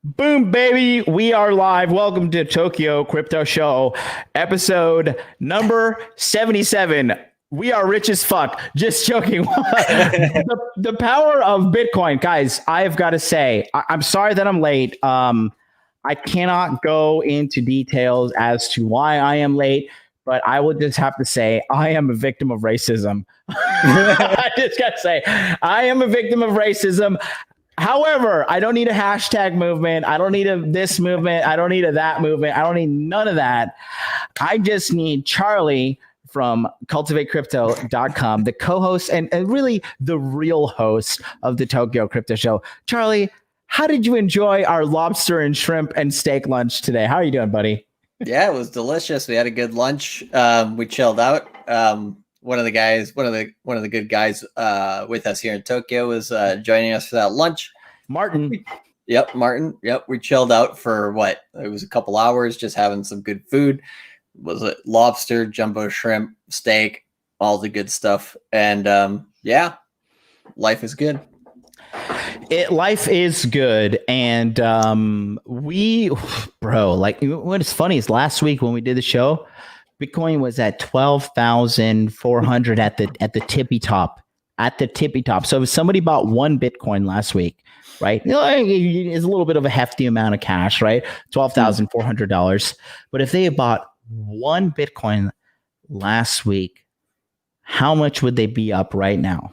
Boom, baby. We are live. Welcome to Tokyo Crypto Show, episode number 77. We are rich as fuck. Just joking. the power of Bitcoin. Guys, I've got to say, I'm sorry that I'm late. I cannot go into details as to why I am late, but I will just have to say I am a victim of racism. I just got to say, I am a victim of racism. However, I don't need a hashtag movement. I don't need this movement. I don't need a that movement. I don't need none of that. I just need Charlie from cultivatecrypto.com, the co-host and really the real host of the Tokyo Crypto Show. Charlie, how did you enjoy our lobster and shrimp and steak lunch today? How are you doing, buddy? Yeah, it was delicious. We had a good lunch. We chilled out. One of the good guys with us here in Tokyo was joining us for that lunch. Martin. Martin. Yep, we chilled out for it was a couple hours, just having some good food. Was it lobster, jumbo shrimp, steak, all the good stuff. And life is good. Life is good. And what is funny is last week when we did the show, Bitcoin was at 12,400 at the tippy top. So if somebody bought one Bitcoin last week, right? It's a little bit of a hefty amount of cash, right? $12,400. But if they had bought one Bitcoin last week, how much would they be up right now?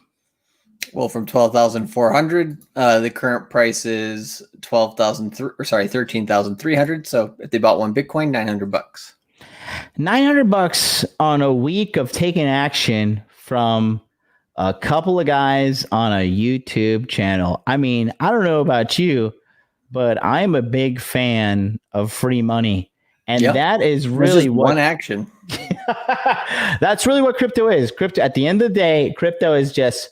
Well, from 12,400, the current price is 13,300. So if they bought one Bitcoin, $900. $900 on a week of taking action from a couple of guys on a YouTube channel. I mean, I don't know about you, but I'm a big fan of free money. And that is really one action. That's really what crypto is. Crypto, at the end of the day, crypto is just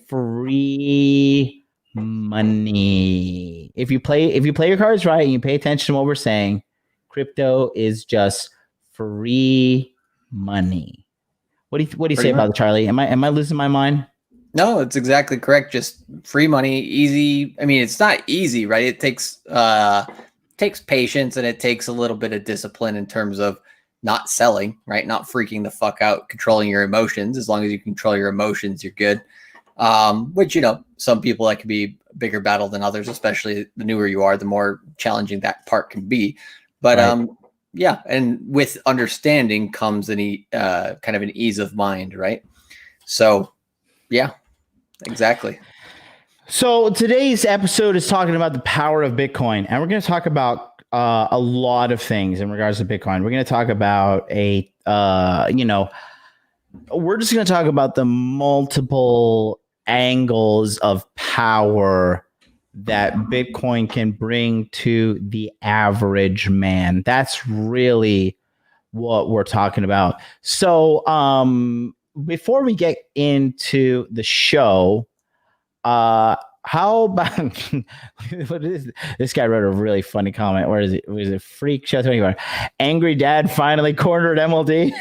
free money. If you play your cards right and you pay attention to what we're saying, crypto is just free money. What do you say about it, Charlie? Am I losing my mind? No, it's exactly correct. Just free money, easy. I mean, it's not easy, right? It takes patience and it takes a little bit of discipline in terms of not selling, right? Not freaking the fuck out, controlling your emotions. As long as you control your emotions, you're good. Which, some people that can be a bigger battle than others, especially the newer you are, the more challenging that part can be. But right. And with understanding comes kind of an ease of mind, right? So, yeah, exactly. So today's episode is talking about the power of Bitcoin, and we're going to talk about a lot of things in regards to Bitcoin. We're going to talk about we're just going to talk about the multiple angles of power that Bitcoin can bring to the average man. That's really what we're talking about. So before we get into the show, how about what is this guy wrote a really funny comment? Where is it? Was it freak show? Angry dad finally cornered MLD.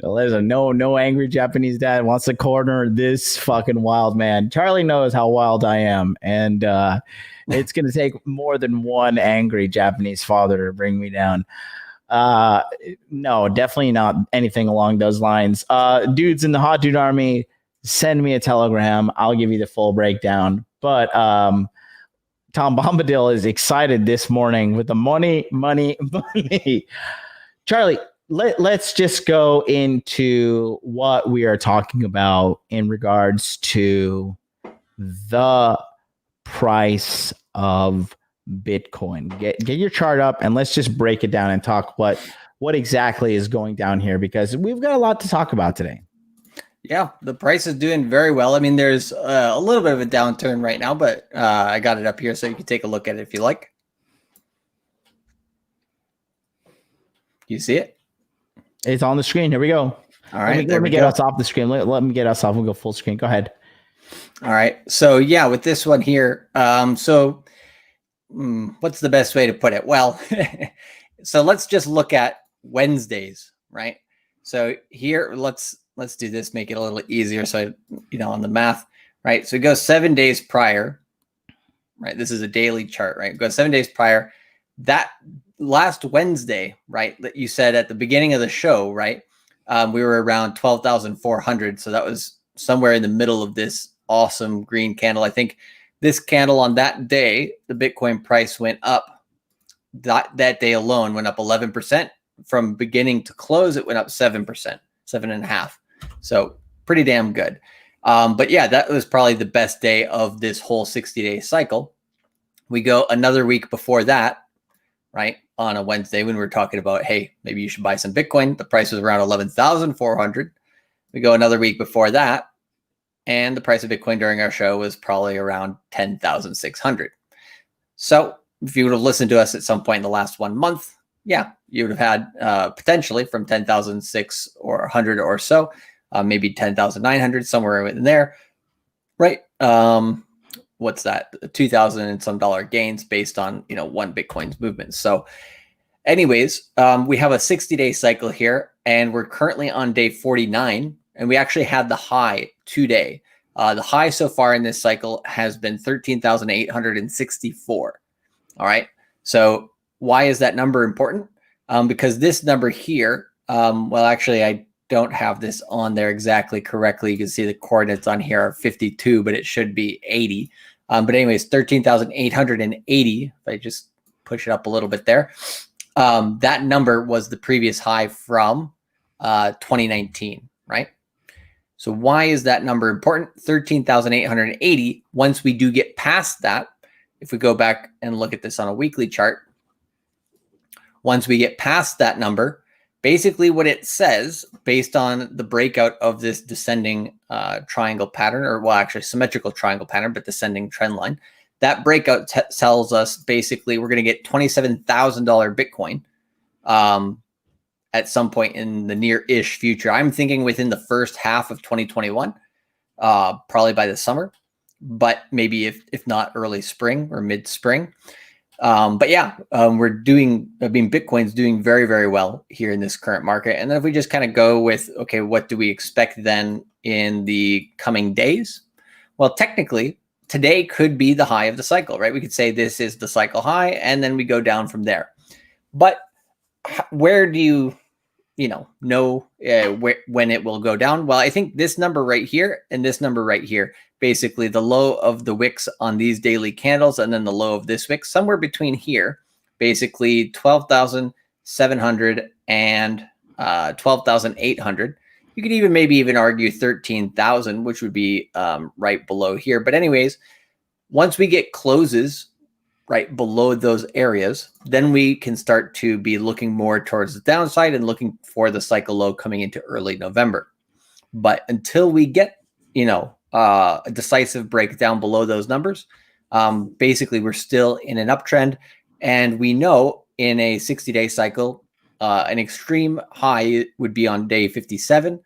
There's no angry Japanese dad wants to corner this fucking wild man. Charlie knows how wild I am, and it's going to take more than one angry Japanese father to bring me down. No, definitely not anything along those lines. Dudes in the Hot Dude Army, send me a telegram. I'll give you the full breakdown. But Tom Bombadil is excited this morning with the money. Charlie, let's just go into what we are talking about in regards to the price of Bitcoin. Get your chart up and let's just break it down and talk what exactly is going down here, because we've got a lot to talk about today. Yeah, the price is doing very well. I mean, there's a little bit of a downturn right now, but I got it up here so you can take a look at it if you like. You see it? It's on the screen. Here we go. All right. Let me get us off the screen. Let me get us off. We'll go full screen. Go ahead. All right. So yeah, with this one here, what's the best way to put it? Well, so let's just look at Wednesdays, right? So here, let's do this, make it a little easier. So, on the math, right? So it goes 7 days prior, right? This is a daily chart, right? It goes 7 days prior. That last Wednesday, right, that you said at the beginning of the show, right? We were around 12,400. So that was somewhere in the middle of this awesome green candle. I think this candle on that day, the Bitcoin price went up. That day alone went up 11%. From beginning to close, it went up 7%, 7.5%. So pretty damn good. But yeah, that was probably the best day of this whole 60-day cycle. We go another week before that, right? On a Wednesday when we were talking about, hey, maybe you should buy some Bitcoin. The price was around 11,400. We go another week before that, and the price of Bitcoin during our show was probably around 10,600. So if you would have listened to us at some point in the last 1 month, yeah, you would have had potentially from 10,006 or 100 or so, maybe 10,900, somewhere in there, right? What's that? 2,000 and some dollar gains based on, one Bitcoin's movement. So anyways, we have a 60-day cycle here, and we're currently on day 49, and we actually had the high today. The high so far in this cycle has been 13,864. All right. So why is that number important? Because this number here, well, actually, I don't have this on there exactly correctly. You can see the coordinates on here are 52, but it should be 80. But anyways, 13,880, if I just push it up a little bit there, that number was the previous high from 2019, right? So why is that number important? 13,880. Once we do get past that, if we go back and look at this on a weekly chart, once we get past that number, basically what it says, based on the breakout of this descending triangle pattern, or well, actually symmetrical triangle pattern, but descending trend line, that breakout tells us basically we're going to get $27,000 Bitcoin at some point in the near-ish future. I'm thinking within the first half of 2021, probably by the summer, but maybe if not early spring or mid-spring. But yeah, Bitcoin's doing very, very well here in this current market. And then if we just kind of go with, okay, what do we expect then in the coming days? Well, technically, today could be the high of the cycle, right? We could say this is the cycle high, and then we go down from there. But where do you, know when it will go down? Well, I think this number right here and this number right here, basically the low of the wicks on these daily candles and then the low of this wick, somewhere between here, basically 12,700 and 12,800. You could maybe even argue 13,000, which would be right below here. But anyways, once we get closes right below those areas, then we can start to be looking more towards the downside and looking for the cycle low coming into early November. But until we get, a decisive breakdown below those numbers, basically we're still in an uptrend. And we know in a 60-day cycle, an extreme high would be on day 57.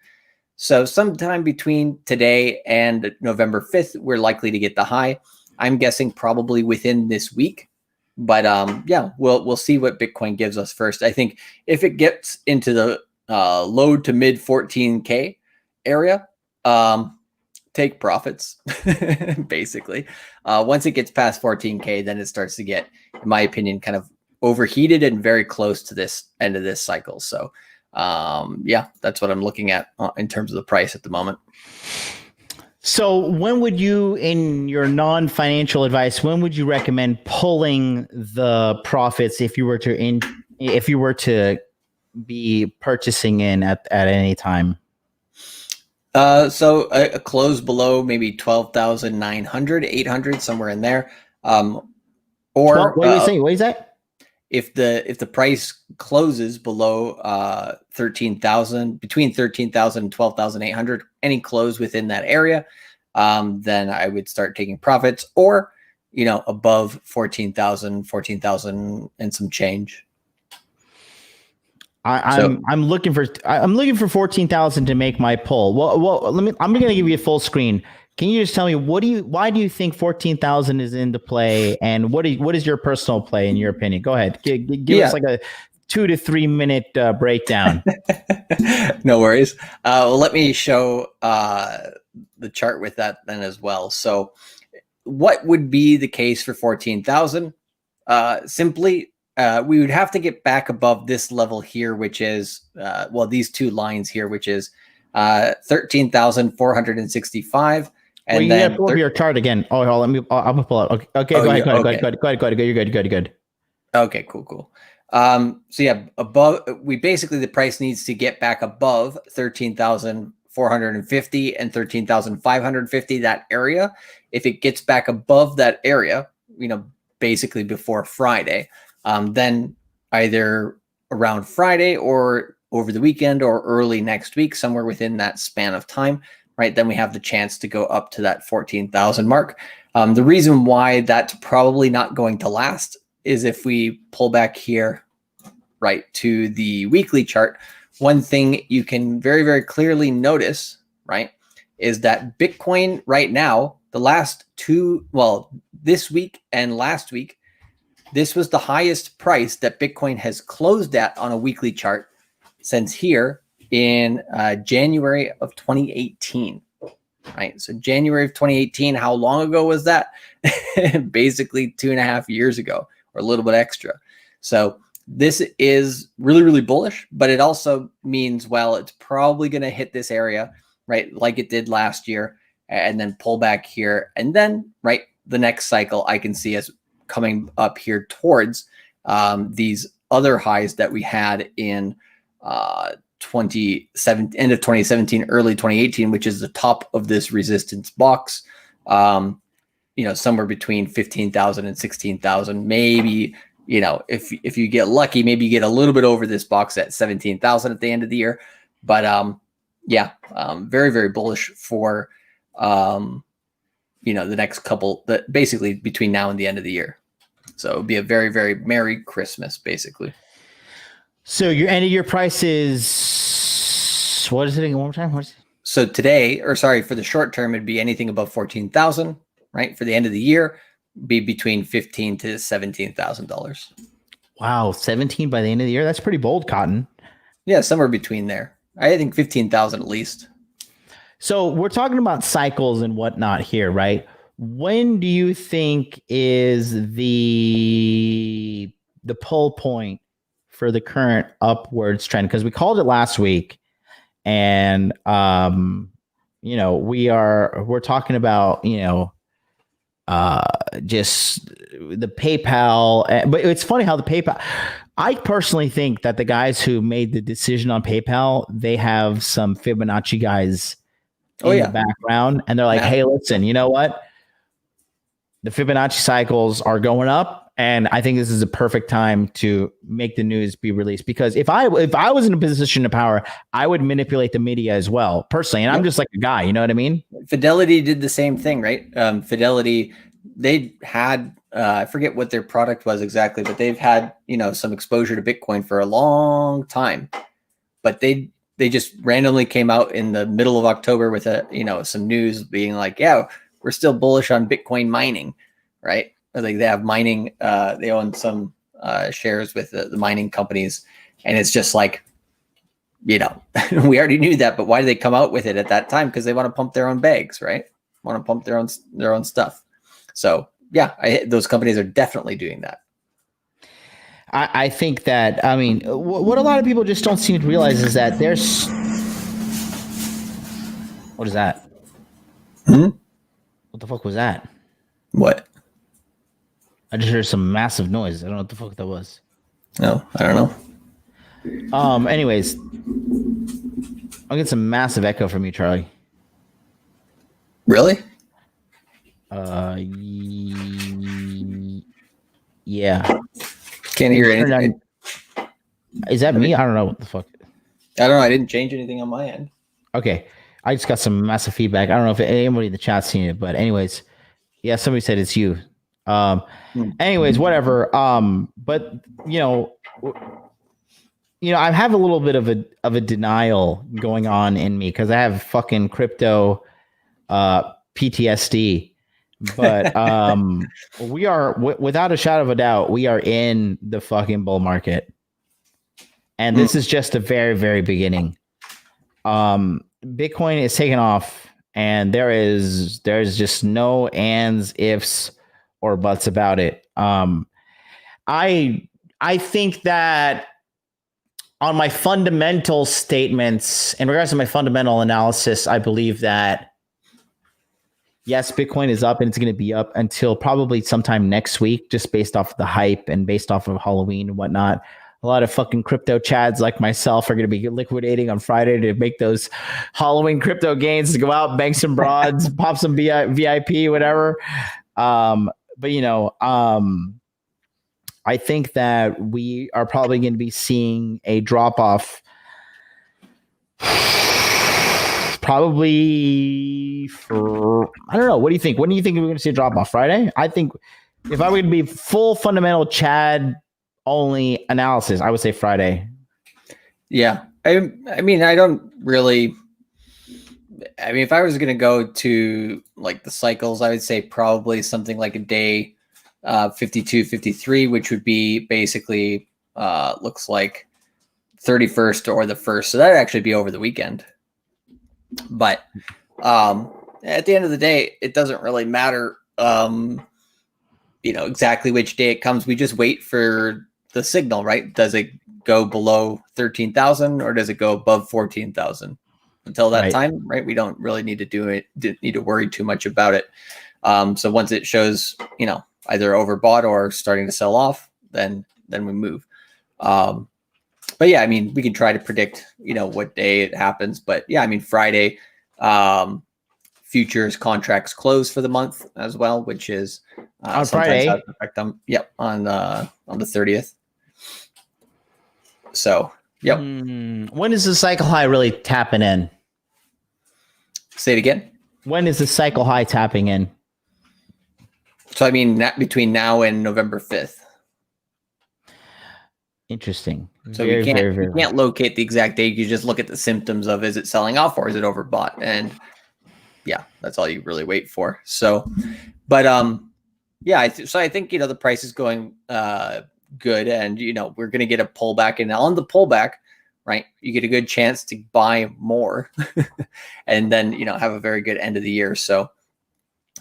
So sometime between today and November 5th, we're likely to get the high. I'm guessing probably within this week. But yeah, we'll see what Bitcoin gives us first. I think if it gets into the low to mid 14K area, take profits, basically. Once it gets past 14K, then it starts to get, in my opinion, kind of overheated and very close to this end of this cycle. So yeah, that's what I'm looking at in terms of the price at the moment. So when would you, in your non-financial advice, when would you recommend pulling the profits if you were to be purchasing in at any time? So a close below maybe 12,900, 800, somewhere in there. Or what are you saying? What is that? If the price closes below 13,000, between 13,000 and 12,800, any close within that area, then I would start taking profits, or above 14,000 and some change. I'm looking for 14,000 to make my pull. Well, I'm going to give you a full screen. Can you just tell me why do you think 14,000 is into play, and what is your personal play in your opinion? Go ahead. Give us like a 2 to 3 minute breakdown. No worries. Well, let me show the chart with that then as well. So what would be the case for 14,000? Simply, we would have to get back above this level here, which is, these two lines here, which is 13,465. And you then gotta pull up your chart again. Oh, hold on, I'm gonna pull up. Okay, go ahead. You're good. Okay, cool. So yeah, above, the price needs to get back above 13,450 and 13,550, that area. If it gets back above that area, basically before Friday, then either around Friday or over the weekend or early next week, somewhere within that span of time, right? Then we have the chance to go up to that 14,000 mark. The reason why that's probably not going to last is if we pull back here, right, to the weekly chart, one thing you can very, very clearly notice, right, is that Bitcoin right now, this week and last week, this was the highest price that Bitcoin has closed at on a weekly chart since here in January of 2018, right? So January of 2018, how long ago was that? Basically 2.5 years ago, or a little bit extra. So this is really, really bullish, but it also means, it's probably going to hit this area, right, like it did last year, and then pull back here. And then, right, the next cycle I can see us coming up here towards these other highs that we had in 2017, end of 2017, early 2018, which is the top of this resistance box, somewhere between 15,000 and 16,000, maybe. If you get lucky, maybe you get a little bit over this box at 17,000 at the end of the year. But very, very bullish for the next couple, basically between now and the end of the year. So it would be a very, very Merry Christmas, basically. So your end of year price is, what is it again? One more time? So for the short term, it'd be anything above 14,000, right? For the end of the year, be between $15,000 to $17,000. Wow, 17 by the end of the year. That's pretty bold, Cotton. Yeah, somewhere between there. I think 15,000 at least. So we're talking about cycles and whatnot here, right? When do you think is the pull point for the current upwards trend? Because we called it last week, and we're talking about just the PayPal, but it's funny how the PayPal, I personally think that the guys who made the decision on PayPal, they have some Fibonacci guys in the background, and they're like, hey, listen, you know what? The Fibonacci cycles are going up, and I think this is a perfect time to make the news be released. Because if I was in a position of power, I would manipulate the media as well, personally. And I'm just like a guy, you know what I mean? Fidelity did the same thing, right? Fidelity, they had, I forget what their product was exactly, but they've had, some exposure to Bitcoin for a long time. But they just randomly came out in the middle of October with some news being like, yeah, we're still bullish on Bitcoin mining, right? Like they have mining, they own some shares with the mining companies, and it's just like, we already knew that, but why did they come out with it at that time? Because they want to pump their own bags, right? Want to pump their own stuff. So yeah, those companies are definitely doing that. I think that, what a lot of people just don't seem to realize is that there's, what is that? What the fuck was that? What? I just heard some massive noise. I don't know what the fuck that was. No, I don't know. Anyways, I'll get some massive echo from you, Charlie. Really? Yeah. Can't hear anything. Is that me? I don't know what the fuck. I don't know. I didn't change anything on my end. Okay. I just got some massive feedback. I don't know if anybody in the chat's seen it, but anyways, yeah, somebody said it's you. Anyways, whatever. But I have a little bit of a denial going on in me because I have fucking crypto PTSD. But we are without a shadow of a doubt, we are in the fucking bull market. And this is just the very, very beginning. Bitcoin is taking off, and there's just no ands, ifs, or buts about it. I think that on my fundamental statements, in regards to my fundamental analysis, I believe that yes, Bitcoin is up, and it's going to be up until probably sometime next week, just based off of the hype and based off of Halloween and whatnot. A lot of fucking crypto chads like myself are going to be liquidating on Friday to make those Halloween crypto gains, to go out, bank some broads, pop some VIP, whatever. But I think that we are probably going to be seeing a drop off probably for, I don't know. What do you think? When do you think we're going to see a drop off? Friday? I think if I would be full fundamental Chad only analysis, I would say Friday. Yeah. I mean, I don't really, I mean, if I was going to go to like the cycles, I would say probably something like a day 52, 53, which would be basically looks like 31st or the 1st. So that'd actually be over the weekend. But at the end of the day, it doesn't really matter, exactly which day it comes. We just wait for the signal, right? Does it go below 13,000 or does it go above 14,000? Until that time, right? We don't really need to worry too much about it. So once it shows, either overbought or starting to sell off, then we move. But yeah, I mean, we can try to predict, what day it happens. But yeah, I mean, Friday, futures contracts close for the month as well, which is on Friday. Affect them. Yep, on the 30th. So yep. When is the cycle high really tapping in? Say it again. When is the cycle high tapping in? So I mean, between now and November 5th. Interesting. So you can't locate the exact date. You just look at the symptoms of, is it selling off or is it overbought? And yeah, that's all you really wait for. So, but yeah, so I think the price is going good, and we're going to get a pullback, and on the pullback, right, you get a good chance to buy more, and then have a very good end of the year. So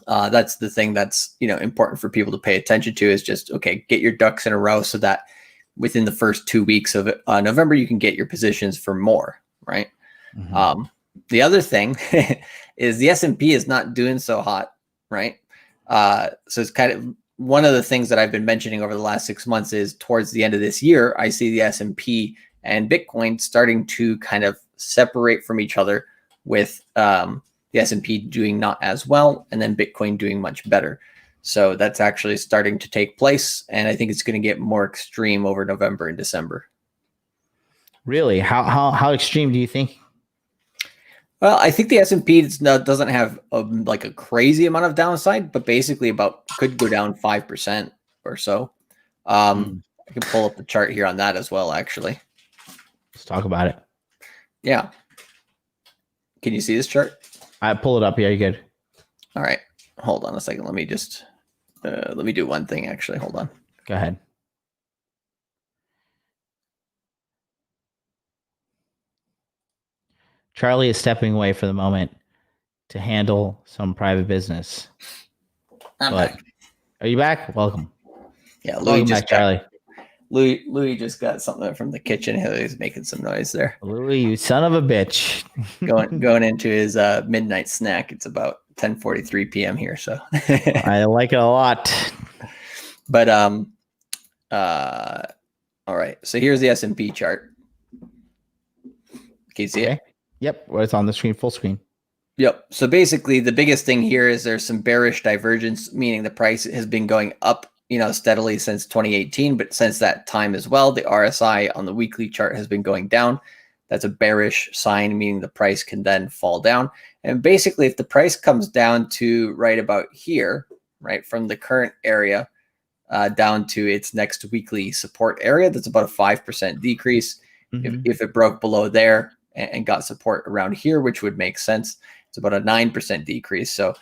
that's the thing that's important for people to pay attention to, is just get your ducks in a row so that within the first 2 weeks of November, you can get your positions for more, right? Mm-hmm. The other thing is the S&P is not doing so hot, right? So it's kind of one of the things that I've been mentioning over the last 6 months is towards the end of this year, I see the S&P and Bitcoin starting to kind of separate from each other, with the S&P doing not as well and then Bitcoin doing much better. So that's actually starting to take place, and I think it's going to get more extreme over November and December. Really? How extreme do you think? Well, I think the S&P doesn't have a crazy amount of downside, but basically could go down 5% or so. I can pull up the chart here on that as well, actually. Let's talk about it. Yeah. Can you see this chart? I pull it up. Yeah, you're good. All right. Hold on a second. Let me do one thing, actually. Hold on. Go ahead. Charlie is stepping away for the moment to handle some private business. I'm back. Are you back? Welcome. Yeah, Charlie. Louis just got something from the kitchen. He's making some noise there. Louis, you son of a bitch. going into his midnight snack. It's about 10:43 p.m. here, so I like it a lot. But all right. So here's the S&P chart. Can you see it? Yep, it's on the screen, full screen. Yep. So basically, the biggest thing here is there's some bearish divergence, meaning the price has been going up, steadily since 2018, but since that time as well, the RSI on the weekly chart has been going down. That's a bearish sign, meaning the price can then fall down. And basically, if the price comes down to right about here, right from the current area down to its next weekly support area, that's about a 5% decrease. Mm-hmm. If it broke below there and got support around here, which would make sense, it's about a 9% decrease. So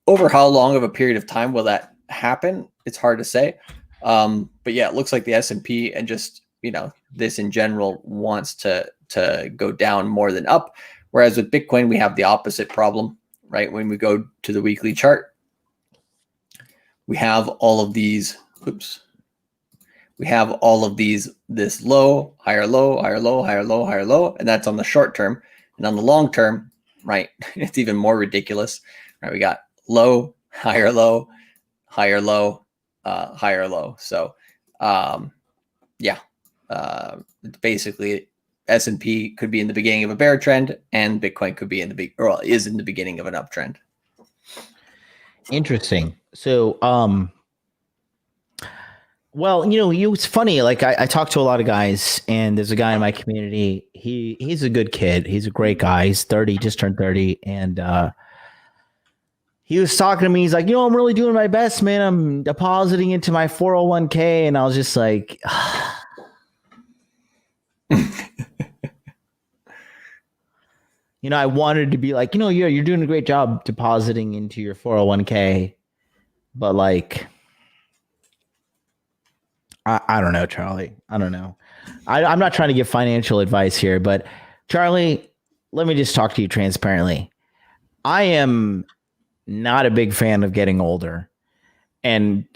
over how long of a period of time will that happen? It's hard to say. But yeah, it looks like the S&P and just, this in general wants to go down more than up. Whereas with Bitcoin, we have the opposite problem, right? When we go to the weekly chart, we have all of these, this low, higher low, higher low, higher low, higher low, and that's on the short term. And on the long term, right, it's even more ridiculous, right? We got low, higher low, higher low, higher low. So, it's basically S&P could be in the beginning of a bear trend, and Bitcoin could be is in the beginning of an uptrend. Interesting. So, well, it's funny. Like I talk to a lot of guys, and there's a guy in my community. He's a good kid. He's a great guy. He's 30, just turned 30, and he was talking to me. He's like, I'm really doing my best, man. I'm depositing into my 401k, and I was just like, I wanted to be like, you're doing a great job depositing into your 401k, but like, I don't know, Charlie. I don't know. I'm not trying to give financial advice here, but Charlie, let me just talk to you transparently. I am not a big fan of getting older. And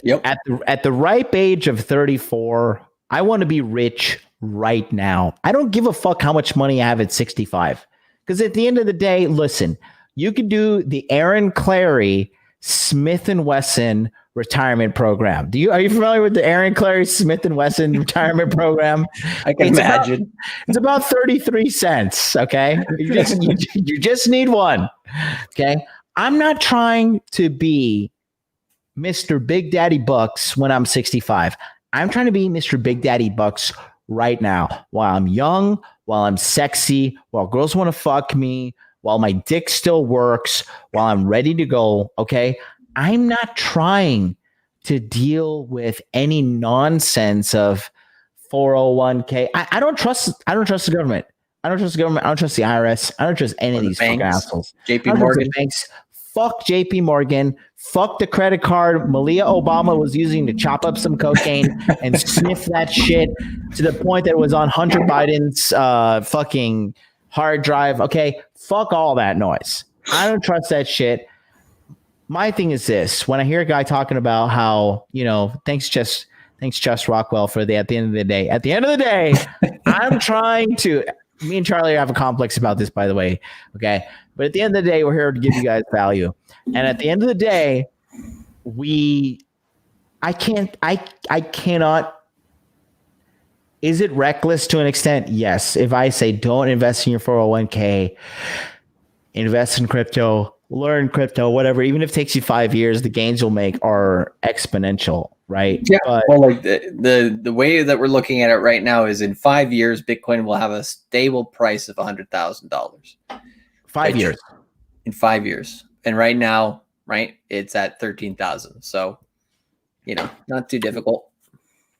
at the ripe age of 34, I want to be rich right now. I don't give a fuck how much money I have at 65. Because at the end of the day, listen, you could do the Aaron Clary Smith & Wesson retirement program. Are you familiar with the Aaron Clary Smith & Wesson retirement program? I can imagine. It's about 33 cents. Okay. You just need one. Okay. I'm not trying to be Mr. Big Daddy Bucks when I'm 65. I'm trying to be Mr. Big Daddy Bucks right now, while I'm young, while I'm sexy, while girls want to fuck me, while my dick still works, while I'm ready to go. Okay. I'm not trying to deal with any nonsense of 401k. I don't trust the government. I don't trust the government. I don't trust the IRS. I don't trust any of these fucking assholes. JP Morgan. Banks. Fuck JP Morgan. Fuck the credit card Malia Obama was using to chop up some cocaine and sniff that shit to the point that it was on Hunter Biden's fucking hard drive. Okay. Fuck all that noise. I don't trust that shit. My thing is this: when I hear a guy talking about how, thanks Jess Rockwell for at the end of the day, I'm trying to, me and Charlie have a complex about this, by the way. Okay. But at the end of the day, we're here to give you guys value. And at the end of the day, I cannot, is it reckless to an extent? Yes. If I say, don't invest in your 401k, invest in crypto, learn crypto, whatever, even if it takes you 5 years, the gains you'll make are exponential, right? Yeah. But, well, like the way that we're looking at it right now is in 5 years, Bitcoin will have a stable price of $100,000. 5 years. In 5 years. And right now, right, it's at 13,000. So, not too difficult.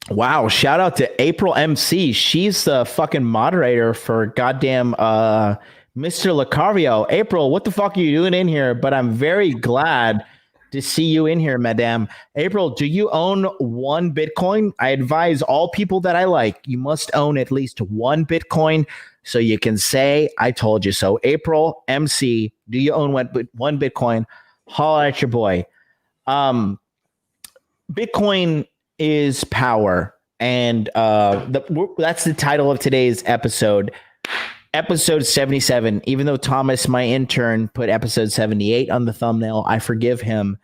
Wow. Shout out to April MC. She's the fucking moderator for goddamn Mr. Lucario. April, what the fuck are you doing in here? But I'm very glad to see you in here, madame. April, do you own one Bitcoin? I advise all people that I like, you must own at least one Bitcoin so you can say, I told you so. April MC, do you own one Bitcoin? Holla at your boy. Bitcoin is power. And that's the title of today's episode. Episode 77, even though Thomas, my intern, put episode 78 on the thumbnail, I forgive him.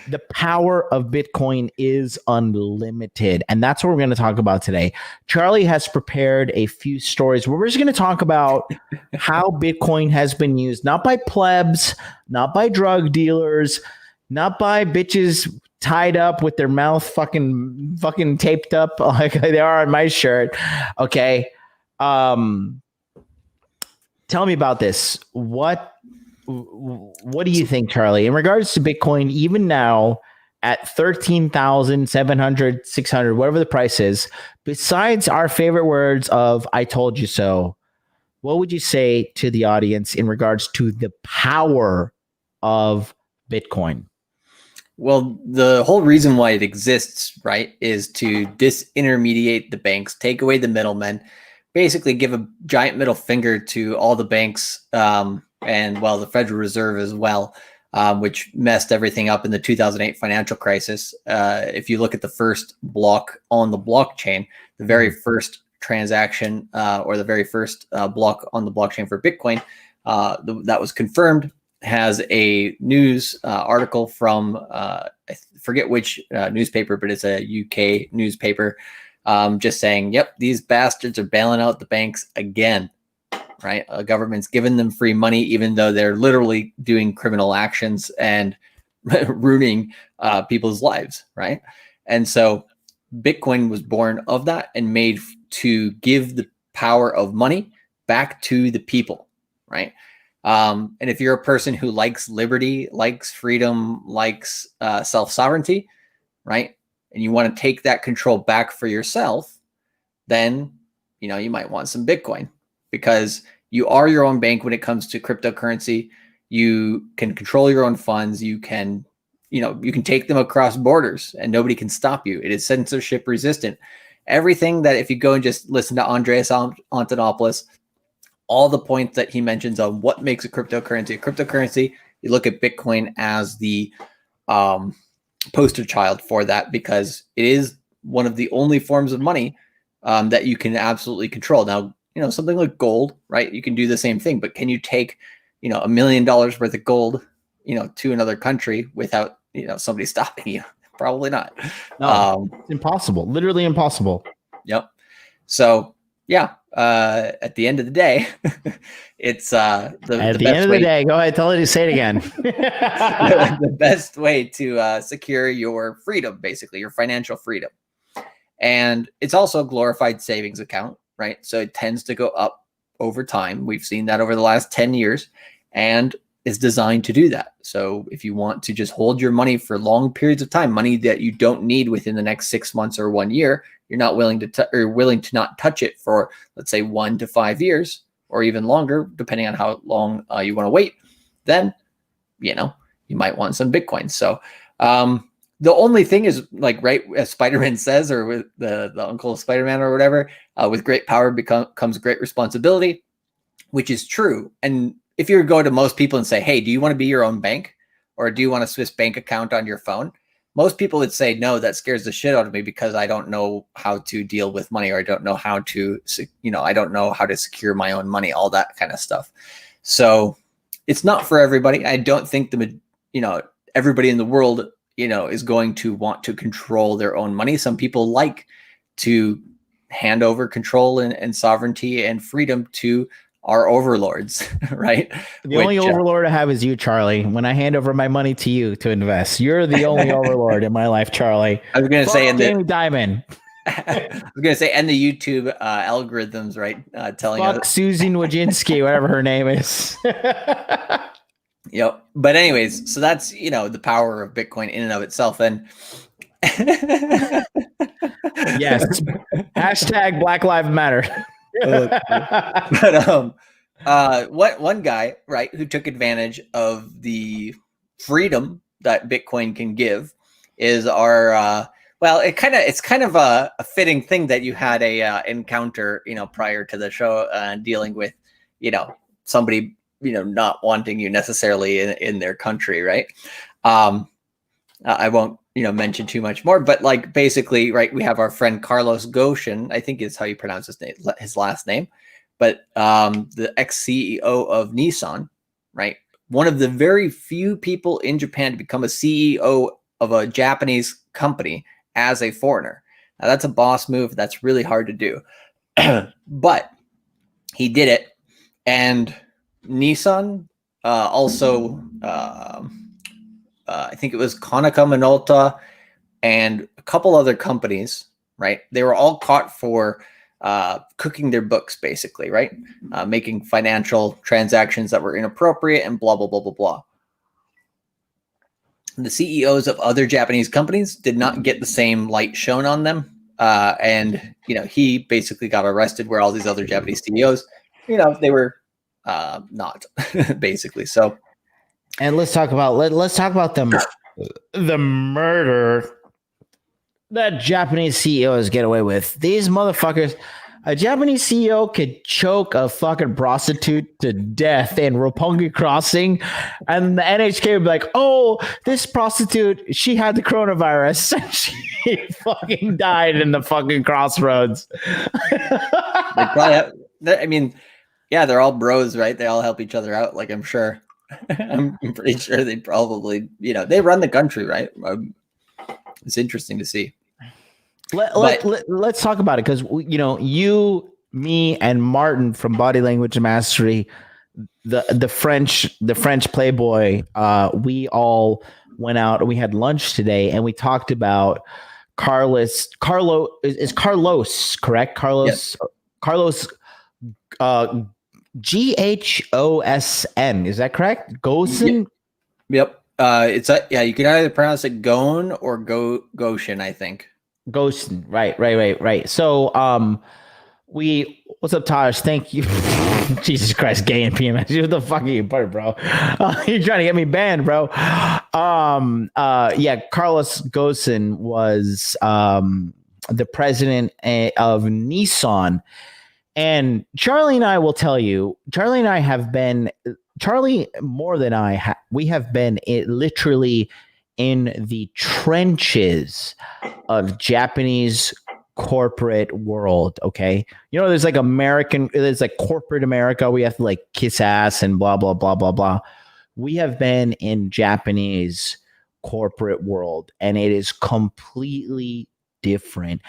The power of Bitcoin is unlimited. And that's what we're going to talk about today. Charlie has prepared a few stories where we're just going to talk about how Bitcoin has been used, not by plebs, not by drug dealers, not by bitches tied up with their mouth fucking taped up like they are on my shirt. Okay. Tell me about this. What do you think, Charlie, in regards to Bitcoin, even now at 13,700, 600, whatever the price is, besides our favorite words of I told you so, what would you say to the audience in regards to the power of Bitcoin? Well, the whole reason why it exists, right, is to disintermediate the banks, take away the middlemen, basically give a giant middle finger to all the banks, and well, the Federal Reserve as well, which messed everything up in the 2008 financial crisis. If you look at the first block on the blockchain, the very first transaction, or the very first block on the blockchain for Bitcoin, that was confirmed, has a news article from I forget which newspaper, but it's a UK newspaper, just saying, yep, these bastards are bailing out the banks again, right? Government's giving them free money, even though they're literally doing criminal actions and ruining people's lives, right? And so Bitcoin was born of that and made to give the power of money back to the people, right? And if you're a person who likes liberty, likes freedom, likes self-sovereignty, right, and you want to take that control back for yourself, then, you know, you might want some Bitcoin, because you are your own bank when it comes to cryptocurrency. You can control your own funds. You can, you know, you can take them across borders and nobody can stop you. It is censorship resistant. Everything that, if you go and just listen to Andreas Antonopoulos, all the points that he mentions on what makes a cryptocurrency, you look at Bitcoin as the poster child for that, because it is one of the only forms of money that you can absolutely control. Now, you know, something like gold, right? You can do the same thing, but can you take, you know, $1 million worth of gold, you know, to another country without, you know, somebody stopping you? Probably not. No, it's impossible. Literally impossible. Yep. So yeah, at the end of the day, it's at the end of the day. Go ahead, say it again. The best way to secure your freedom, basically your financial freedom, and it's also a glorified savings account, right? So it tends to go up over time. We've seen that over the last 10 years, and is designed to do that. So if you want to just hold your money for long periods of time, money that you don't need within the next 6 months or 1 year, you're not willing to not touch it for, let's say, 1 to 5 years, or even longer, depending on how long you want to wait, then, you know, you might want some Bitcoin. So the only thing is, like, right, as Spider-Man says, or with the uncle of Spider-Man or whatever, with great power comes great responsibility, which is true. And if you go to most people and say, hey, do you want to be your own bank, or do you want a Swiss bank account on your phone? Most people would say, no, that scares the shit out of me, because I don't know how to deal with money, or I don't know how to, you know, I don't know how to secure my own money, all that kind of stuff. So it's not for everybody. I don't think everybody in the world, you know, is going to want to control their own money. Some people like to hand over control and sovereignty and freedom to our overlords, right? The only overlord I have is you, Charlie. When I hand over my money to you to invest, you're the only overlord in my life, Charlie. I was going to say, Jamie Dimon. I was going to say, and the YouTube algorithms, right? Telling us Susan Wojcinski, whatever her name is. Yep. But anyways, so that's, you know, the power of Bitcoin in and of itself. And yes, hashtag Black Lives Matter. But one guy, right, who took advantage of the freedom that Bitcoin can give is our well, it's kind of a fitting thing that you had a encounter, you know, prior to the show, dealing with, you know, somebody, you know, not wanting you necessarily in their country, right? I won't, you know, mention too much more, but, like, basically, right, we have our friend Carlos Goshen, I think is how you pronounce his last name, but the ex-CEO of Nissan, right? One of the very few people in Japan to become a CEO of a Japanese company as a foreigner. Now, that's a boss move. That's really hard to do. But he did it. And Nissan also, I think it was Konica Minolta and a couple other companies, right? They were all caught for cooking their books, basically, right? Making financial transactions that were inappropriate and blah, blah, blah, blah, blah. The CEOs of other Japanese companies did not get the same light shown on them. And, you know, he basically got arrested, where all these other Japanese CEOs, you know, they were not, basically. So, and let's talk about them the murder that Japanese CEOs get away with. These motherfuckers, a Japanese CEO could choke a fucking prostitute to death in Roppongi Crossing, and the NHK would be like, "Oh, this prostitute, she had the coronavirus. She fucking died in the fucking crossroads." They probably have, I mean, yeah, they're all bros, right? They all help each other out. Like, I'm sure. I'm pretty sure they probably, they run the country, right? It's interesting to see. Let's talk about it, because you, me, and Martin from Body Language Mastery, the French Playboy, we all went out. We had lunch today, and we talked about Carlos is Carlos, correct? Carlos, yes. Carlos, Ghosn, is that correct? Ghosn. Yep. You can either pronounce it Gon or Goshen, I think. Ghosn, right. So, what's up, Taj? Thank you. Jesus Christ, gay and PMS. What the fuck are you, bro? You're trying to get me banned, bro. Carlos Ghosn was the president of Nissan, and Charlie and I will tell you, Charlie more than I, we have been literally in the trenches of Japanese corporate world. Okay. There's like there's like corporate America. We have to like kiss ass and blah, blah, blah, blah, blah. We have been in Japanese corporate world, and it is completely different.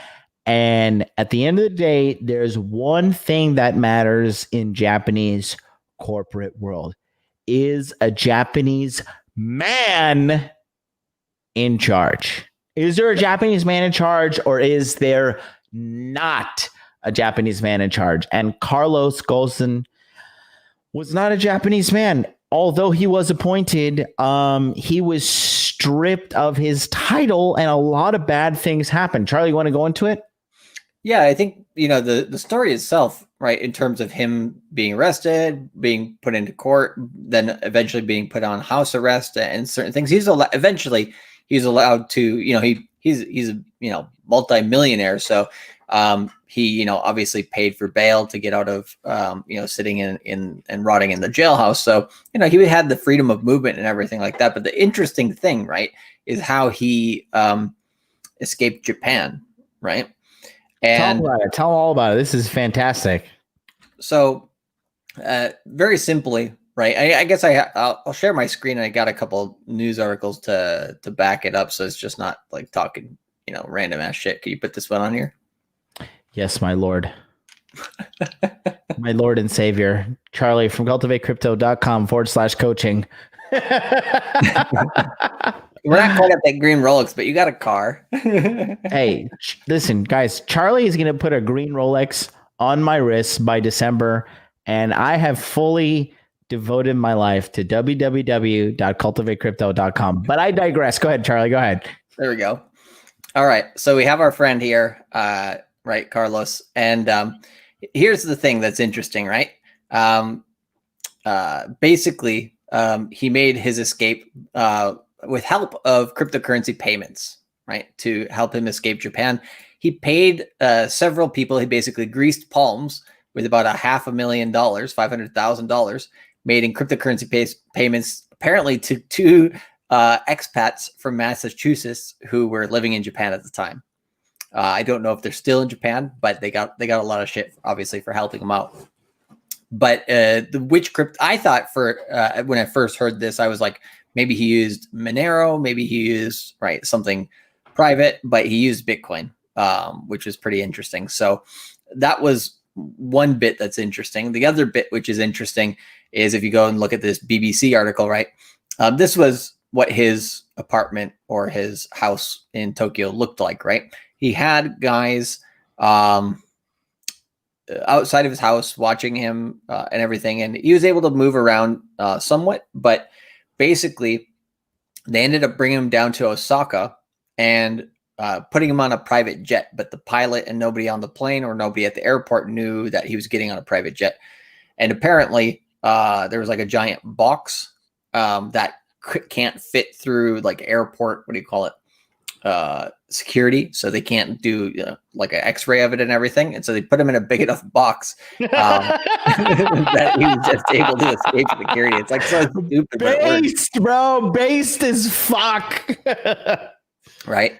And at the end of the day, there's one thing that matters in Japanese corporate world: is a Japanese man in charge? Is there a Japanese man in charge, or is there not a Japanese man in charge? And Carlos Ghosn was not a Japanese man. Although he was appointed, he was stripped of his title, and a lot of bad things happened. Charlie, you want to go into it? Yeah, I think, the story itself, right, in terms of him being arrested, being put into court, then eventually being put on house arrest and certain things. He's allowed to, he's a multi-millionaire. So he, obviously paid for bail to get out of, sitting in and rotting in the jailhouse. So, he had the freedom of movement and everything like that. But the interesting thing, right, is how he escaped Japan, right? And tell them all about it. This is fantastic. So very simply, right, I guess I'll share my screen, and I got a couple news articles to back it up, so it's just not like talking, random ass shit. Can you put this one on here? Yes, my lord. My lord and savior, Charlie from cultivatecrypto.com/coaching. We're not quite at that green Rolex, but you got a car. Hey, listen, guys, Charlie is going to put a green Rolex on my wrist by December, and I have fully devoted my life to www.cultivatecrypto.com. But I digress. Go ahead, Charlie. Go ahead. There we go. All right. So we have our friend here, right, Carlos. And here's the thing that's interesting, right? Basically, he made his escape with help of cryptocurrency payments, right, to help him escape Japan. He paid several people. He basically greased palms with about $500,000, $500,000 made in cryptocurrency payments, apparently to two expats from Massachusetts who were living in Japan at the time. I don't know if they're still in Japan, but they got a lot of shit, obviously, for helping them out. But I thought when I first heard this, I was like, maybe he used Monero, maybe he used something private, but he used Bitcoin, which was pretty interesting. So that was one bit that's interesting. The other bit which is interesting is if you go and look at this BBC article, right? This was what his apartment or his house in Tokyo looked like, right? He had guys outside of his house watching him and everything, and he was able to move around somewhat, but basically they ended up bringing him down to Osaka and putting him on a private jet, but the pilot and nobody on the plane or nobody at the airport knew that he was getting on a private jet. And apparently there was like a giant box that can't fit through like airport, what do you call it? Security, so they can't do like an x-ray of it and everything, and so they put him in a big enough box that he was just able to escape security. It's like so stupid, based, bro, based as fuck. Right?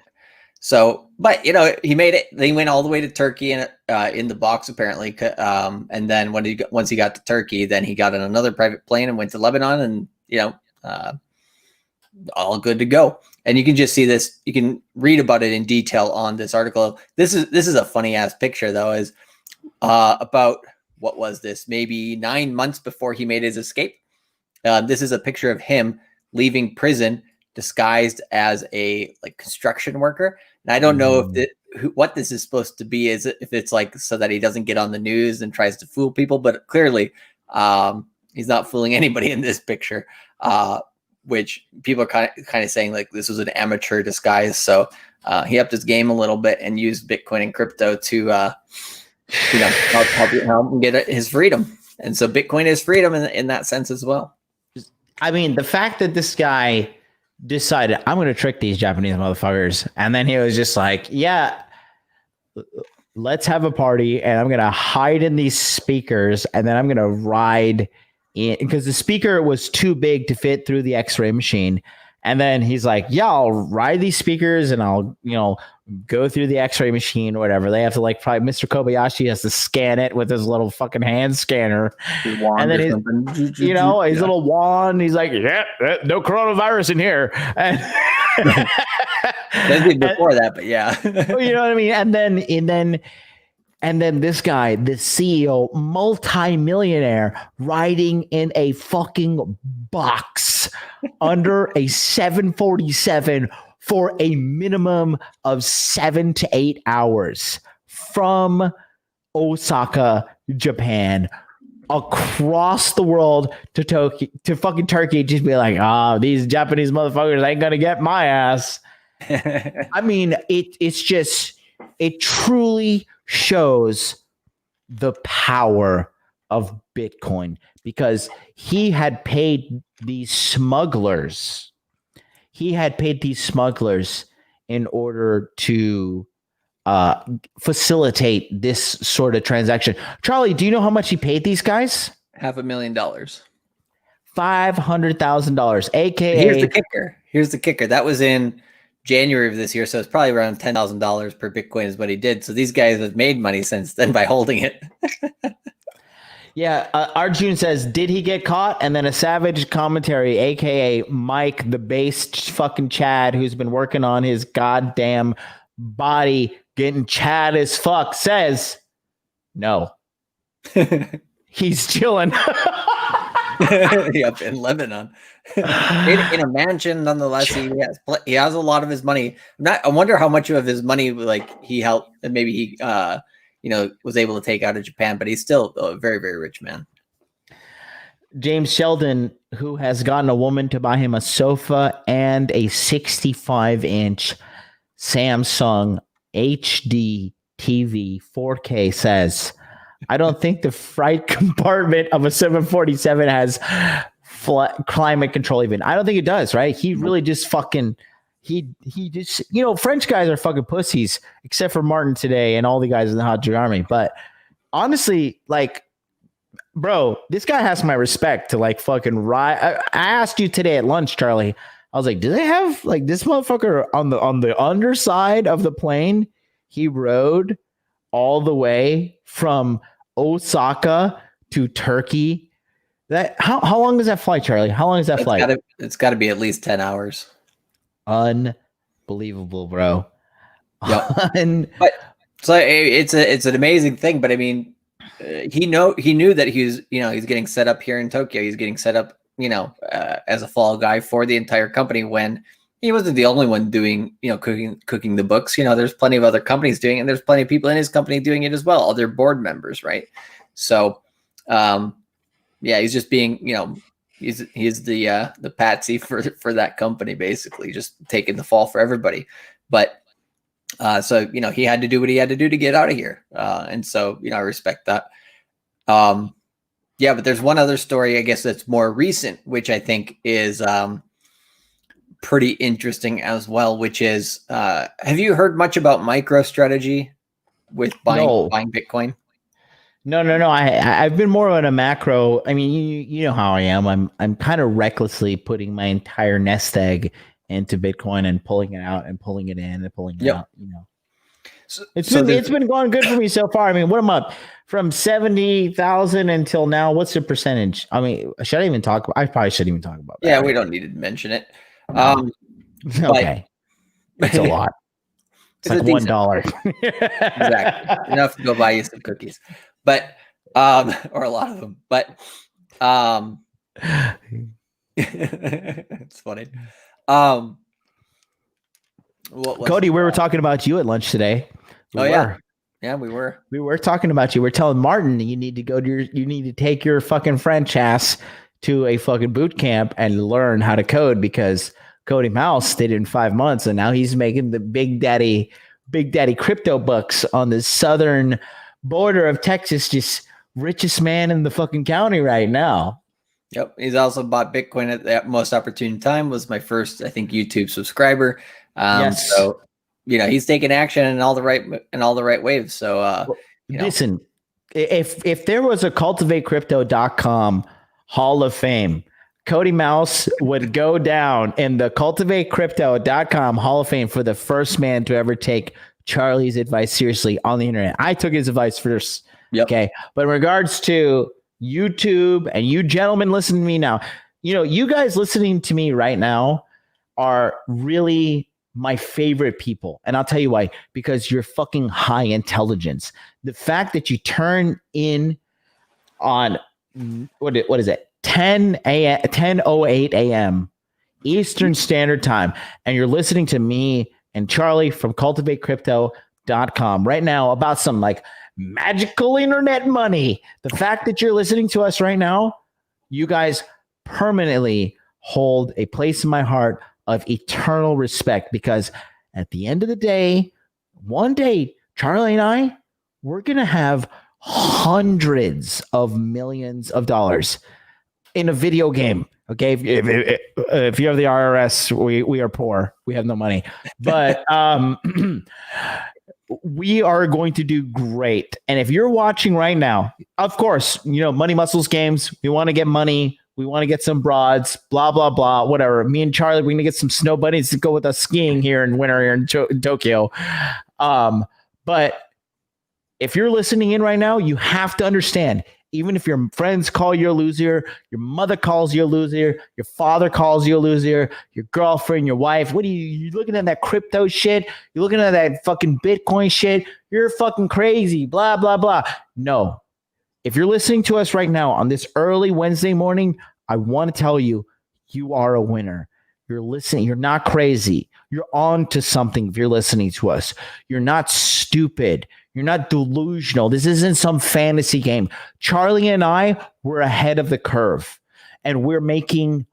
So, but he made it. They went all the way to Turkey in the box apparently, and then once he got to Turkey, then he got on another private plane and went to Lebanon, and all good to go. And you can just see this. You can read about it in detail on this article. This is a funny ass picture though. Is about what was this? Maybe 9 months before he made his escape. This is a picture of him leaving prison disguised as a construction worker. And I don't know what this is supposed to be. Is if it's like so that he doesn't get on the news and tries to fool people, but clearly he's not fooling anybody in this picture. Which people are kind of saying like this was an amateur disguise. So he upped his game a little bit and used Bitcoin and crypto to help him get his freedom. And so Bitcoin is freedom in that sense as well. I mean, the fact that this guy decided I'm going to trick these Japanese motherfuckers, and then he was just like, yeah, let's have a party, and I'm going to hide in these speakers, and then I'm going to ride because the speaker was too big to fit through the x-ray machine. And then he's like, yeah, I'll ride these speakers and I'll, go through the x-ray machine or whatever. They have to probably Mr. Kobayashi has to scan it with his little fucking hand scanner. And then his little wand, he's like, yeah, no coronavirus in here. And before that, but yeah. You know what I mean? And then this guy, the CEO, multi-millionaire, riding in a fucking box under a 747 for a minimum of 7 to 8 hours from Osaka, Japan, across the world to Tokyo, to fucking Turkey, just be like, these Japanese motherfuckers ain't gonna get my ass. I mean, it truly shows the power of Bitcoin, because he had paid these smugglers. In order to facilitate this sort of transaction. Charlie, do you know how much he paid these guys? $500,000. $500,000, aka. Here's the kicker. That was in January of this year, so it's probably around $10,000 per Bitcoin is what he did. So these guys have made money since then by holding it. Yeah, Arjun says, did he get caught? And then a savage commentary, aka Mike, the based fucking Chad, who's been working on his goddamn body, getting Chad as fuck, says, no. He's chilling. Yep, in Lebanon, in a mansion. Nonetheless, he has a lot of his money. I wonder how much of his money he helped, and maybe he was able to take out of Japan. But he's still a very, very rich man. James Sheldon, who has gotten a woman to buy him a sofa and a 65-inch Samsung HD TV 4K, says, I don't think the freight compartment of a 747 has climate control even. I don't think it does, right? He really just fucking, he just, French guys are fucking pussies, except for Martin today and all the guys in the Hot Dog Army. But honestly, bro, this guy has my respect to fucking ride. I asked you today at lunch, Charlie. I was like, do they have this motherfucker on the underside of the plane? He rode all the way from Osaka to Turkey. How long does that flight, Charlie? How long is that flight? It's got to be at least 10 hours. Unbelievable, bro. Yep. But so it's an amazing thing. But I mean, he knew that he's getting set up here in Tokyo. He's getting set up, as a fall guy for the entire company, when he wasn't the only one doing, cooking the books. There's plenty of other companies doing it, and there's plenty of people in his company doing it as well, other board members, right? So, he's just being, he's the patsy for that company, basically, just taking the fall for everybody. But so he had to do what he had to do to get out of here, and so I respect that. But there's one other story, I guess, that's more recent, which I think is pretty interesting as well, which is, have you heard much about Microstrategy with buying Bitcoin? No. I've been more on a macro. I mean, you know how I am. I'm kind of recklessly putting my entire nest egg into Bitcoin and pulling it out and pulling it in and pulling it out. You know, it's been going good for me so far. I mean, what am I up from 70,000 until now? What's the percentage? I mean, should I even talk? I probably shouldn't even talk about that. Yeah, we don't need to mention it. Okay, it's a lot. It's like $1. Exactly, enough to go buy you some cookies, but or a lot of them. But it's funny. Cody, we were talking about you at lunch today. Yeah, we were. We were talking about you. We're telling Martin you need to take your fucking French ass to a fucking boot camp and learn how to code, because Cody Mouse did it in 5 months and now he's making the big daddy crypto bucks on the southern border of Texas, just richest man in the fucking county right now. Yep. He's also bought Bitcoin at the most opportune time, was my first, I think, YouTube subscriber. Yes. So, he's taking action in all the right waves. So, listen, if there was a cultivatecrypto.com Hall of Fame, Cody Mouse would go down in the cultivatecrypto.com Hall of Fame for the first man to ever take Charlie's advice seriously on the internet. I took his advice first. Yep. Okay. But in regards to YouTube and you gentlemen listening to me now, you guys listening to me right now are really my favorite people. And I'll tell you why, because you're fucking high intelligence. The fact that you turn in on what is it? 10:08 a.m. Eastern Standard Time, and you're listening to me and Charlie from cultivatecrypto.com right now about some like magical internet money. The fact that you're listening to us right now, you guys permanently hold a place in my heart of eternal respect, because at the end of the day, one day, Charlie and I, we're going to have hundreds of millions of dollars in a video game. Okay. If you have the IRS, we are poor. We have no money, but we are going to do great. And if you're watching right now, of course, Money Muscles Games, we want to get money. We want to get some broads, blah, blah, blah, whatever. Me and Charlie, we're going to get some snow bunnies to go with us skiing here in winter here in Tokyo. But if you're listening in right now, you have to understand, even if your friends call you a loser, your mother calls you a loser, your father calls you a loser, your girlfriend, your wife, you're looking at that crypto shit, you're looking at that fucking Bitcoin shit, you're fucking crazy, blah, blah, blah. No. If you're listening to us right now on this early Wednesday morning, I want to tell you, you are a winner. You're listening. You're not crazy. You're on to something if you're listening to us. You're not stupid. You're not delusional. This isn't some fantasy game. Charlie and I, we're ahead of the curve, and we're making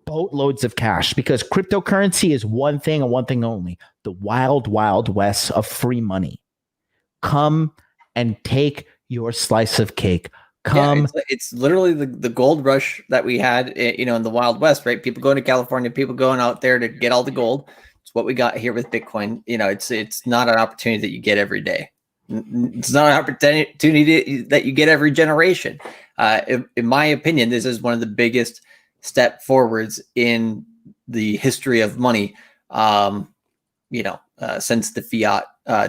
boatloads of cash, because cryptocurrency is one thing and one thing only: the wild, wild west of free money. Come and take your slice of cake. It's literally the gold rush that we had, in the Wild West, right? People going to California, people going out there to get all the gold. It's what we got here with Bitcoin. It's not an opportunity that you get every day. It's not an opportunity that you get every generation. In my opinion, this is one of the biggest step forwards in the history of money. Since the fiat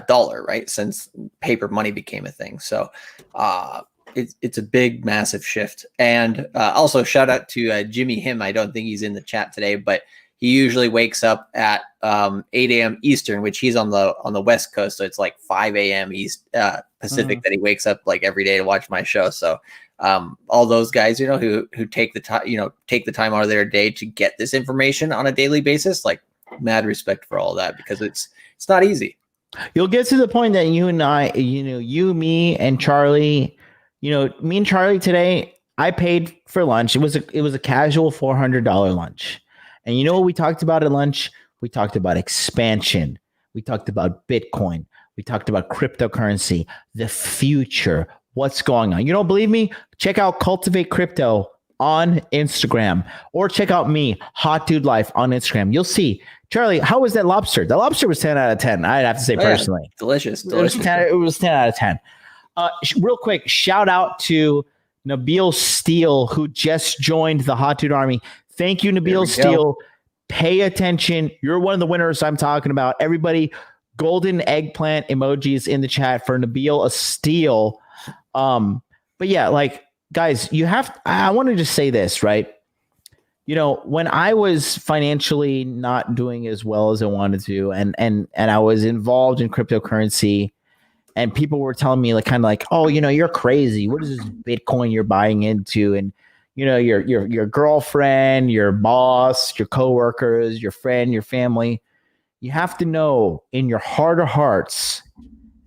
dollar, right? Since paper money became a thing. So it's a big, massive shift. And also shout out to Jimmy Him. I don't think he's in the chat today, but he usually wakes up at 8 a.m. Eastern, which he's on the West Coast. So it's like 5 a.m. East Pacific that he wakes up like every day to watch my show. So all those guys, who take the time out of their day to get this information on a daily basis, like, mad respect for all that, because it's not easy. You'll get to the point that you and I, me and Charlie, me and Charlie today, I paid for lunch. It was a casual $400 lunch. And you know what we talked about at lunch? We talked about expansion. We talked about Bitcoin. We talked about cryptocurrency, the future, what's going on. You don't believe me? Check out Cultivate Crypto on Instagram, or check out me, Hot Dude Life, on Instagram. You'll see. Charlie, how was that lobster? The lobster was 10 out of 10. I'd have to say personally. Yeah, delicious. It was 10 out of 10. Real quick, shout out to Nabil Steele, who just joined the Hot Dude Army. Thank you, Nabil Steele. Pay attention. You're one of the winners I'm talking about. Everybody, golden eggplant emojis in the chat for Nabil Steele. But yeah, like, guys, I want to just say this, right? You know, when I was financially not doing as well as I wanted to, and I was involved in cryptocurrency, and people were telling me like, kind of like, oh, you know, you're crazy. What is this Bitcoin you're buying into? And, you know, your girlfriend, your boss, your coworkers, your friend, your family, you have to know in your heart of hearts,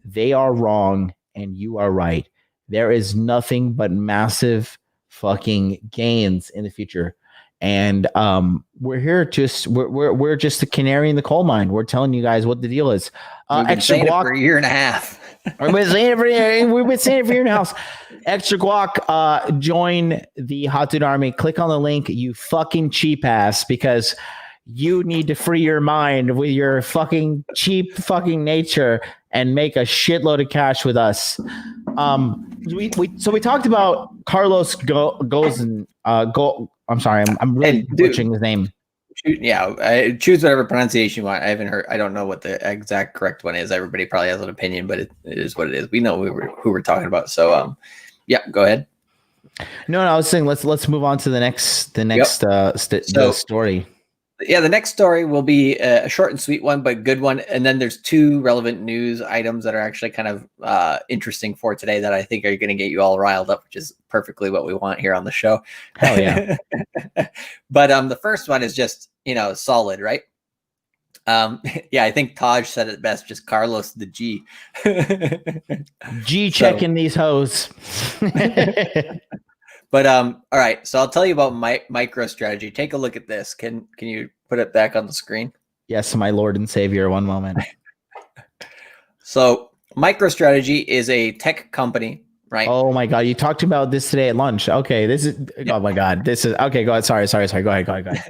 they are wrong and you are right. There is nothing but massive fucking gains in the future. And we're here we're just the canary in the coal mine. We're telling you guys what the deal is. We've been saying it for a year and a half. We've been saying it for a year and a half. Extra guac, join the Hot Dude Army. Click on the link, you fucking cheap ass, because you need to free your mind with your fucking cheap fucking nature and make a shitload of cash with us. We talked about Carlos Ghosn. I'm sorry, I'm really butchering his name. Choose whatever pronunciation you want. I don't know what the exact correct one is. Everybody probably has an opinion, but it is what it is. We know who we're talking about. So, yeah, go ahead. No, I was saying let's move on to the next story. Yeah, the next story will be a short and sweet one, but good one. And then there's two relevant news items that are actually kind of interesting for today that I think are going to get you all riled up, which is perfectly what we want here on the show. Hell yeah. But the first one is just, solid, right? Yeah, I think Taj said it best, just Carlos the G. G checking these hoes. But all right, so I'll tell you about Microstrategy. Take a look at this. Can you put it back on the screen? Yes, my Lord and Savior. One moment. So Microstrategy is a tech company, right? Oh my God, you talked about this today at lunch. Okay, this is. Yep. Oh my God, this is okay. Go ahead. Sorry. Go ahead.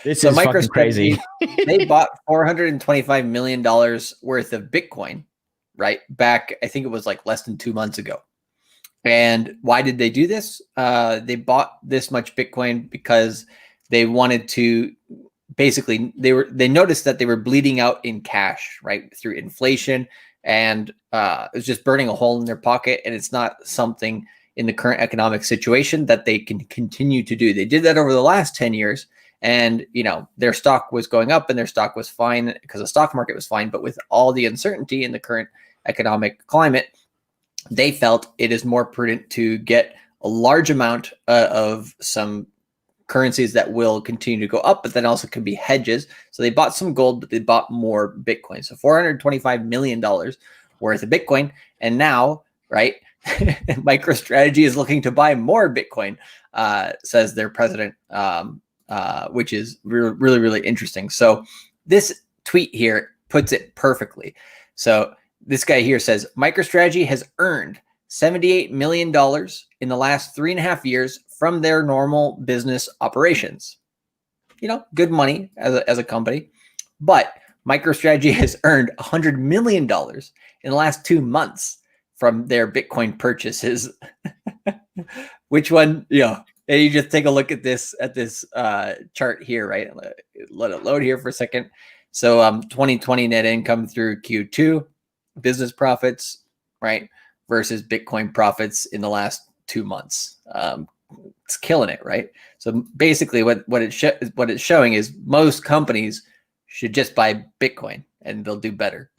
This is fucking crazy. They bought $425 million worth of Bitcoin, right? Back, I think it was like less than 2 months ago. And why did they do this? They bought this much Bitcoin because they wanted to basically, they noticed that they were bleeding out in cash, right? Through inflation, and it was just burning a hole in their pocket. And it's not something in the current economic situation that they can continue to do. They did that over the last 10 years. And, their stock was going up and their stock was fine because the stock market was fine. But with all the uncertainty in the current economic climate, they felt it is more prudent to get a large amount of some currencies that will continue to go up, but then also can be hedges. So they bought some gold, but they bought more Bitcoin. So $425 million worth of Bitcoin. And now, right, MicroStrategy is looking to buy more Bitcoin, says their president, which is really, really interesting. So this tweet here puts it perfectly. So this guy here says MicroStrategy has earned $78 million in the last 3.5 years from their normal business operations. Good money as a company, but MicroStrategy has earned $100 million in the last 2 months from their Bitcoin purchases. Which one, and you just take a look at this chart here, right? Let it load here for a second. So 2020 net income through Q2. Business profits, right, versus Bitcoin profits in the last 2 months. It's killing it, right? So basically, what it's showing is most companies should just buy Bitcoin and they'll do better.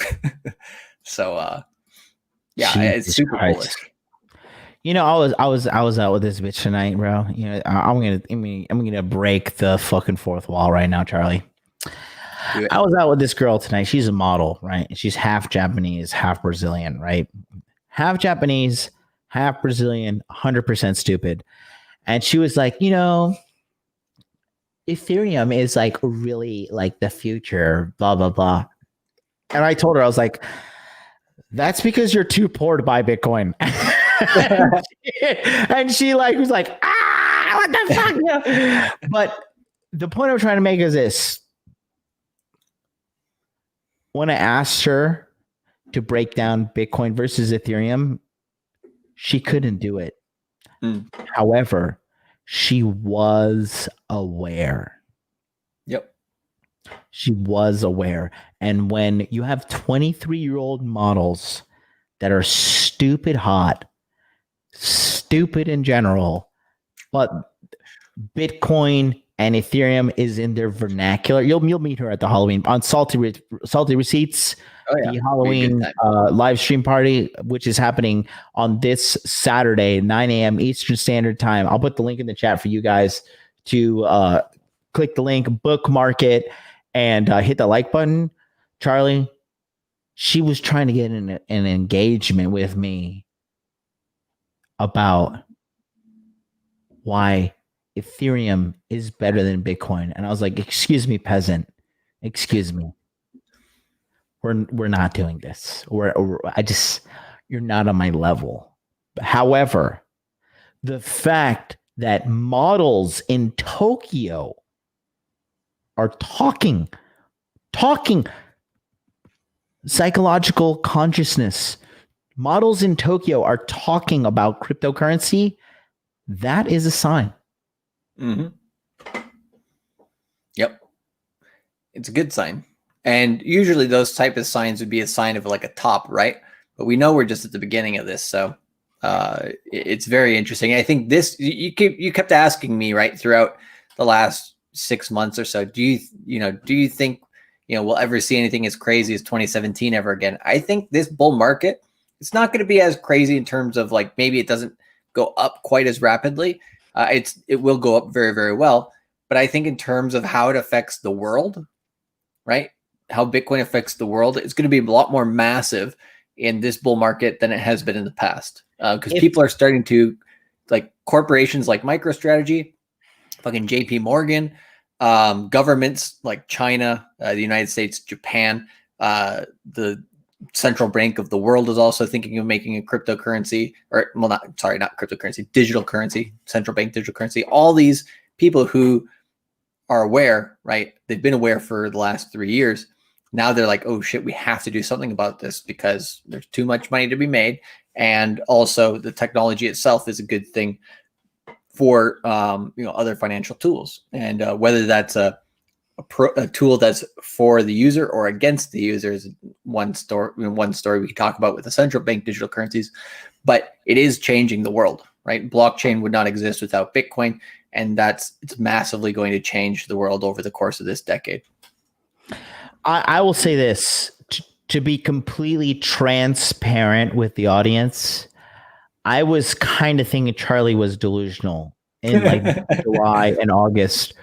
So, yeah, Jesus it's super Christ. bullish. I was out with this bitch tonight, bro. I'm gonna break the fucking fourth wall right now, Charlie. I was out with this girl tonight. She's a model, right? She's half Japanese, half Brazilian, right? Half Japanese, half Brazilian, 100% stupid. And she was like, Ethereum is like really like the future, blah, blah, blah. And I told her, I was like, that's because you're too poor to buy Bitcoin. And she like was like, what the fuck? Yeah. But the point I'm trying to make is this. When I asked her to break down Bitcoin versus Ethereum, she couldn't do it. However, she was aware. Yep. She was aware. And when you have 23-year-old models that are stupid hot, stupid in general, but Bitcoin and Ethereum is in their vernacular. You'll meet her at the Halloween on Salty Receipts, the Halloween live stream party, which is happening on this Saturday, 9 a.m. Eastern Standard Time. I'll put the link in the chat for you guys to click the link, bookmark it, and hit the like button. Charlie, she was trying to get an engagement with me about why Ethereum is better than Bitcoin. And I was like, excuse me, peasant. Excuse me. We're not doing this. You're not on my level. However, the fact that models in Tokyo are talking psychological consciousness. Models in Tokyo are talking about cryptocurrency. That is a sign. Yep. It's a good sign. And usually those type of signs would be a sign of like a top, right? But we know we're just at the beginning of this. So it's very interesting. I think this, you kept asking me right throughout the last 6 months or so, do you think, we'll ever see anything as crazy as 2017 ever again? I think this bull market, it's not going to be as crazy in terms of like, maybe it doesn't go up quite as rapidly. It will go up very, very well. But I think in terms of how it affects the world, right? How Bitcoin affects the world, it's going to be a lot more massive in this bull market than it has been in the past. Because people are starting to, like corporations like MicroStrategy, fucking JP Morgan, governments like China, the United States, Japan, the central bank of the world is also thinking of making a cryptocurrency, not cryptocurrency, digital currency, central bank digital currency. All these people who are aware, right? They've been aware for the last 3 years. Now they're like, oh shit, we have to do something about this because there's too much money to be made. And also the technology itself is a good thing for, other financial tools. And whether that's a tool that's for the user or against the user is one story we can talk about with the central bank digital currencies, but it is changing the world, right? Blockchain would not exist without Bitcoin, and it's massively going to change the world over the course of this decade. I will say this to be completely transparent with the audience. I was kind of thinking Charlie was delusional in like July and August.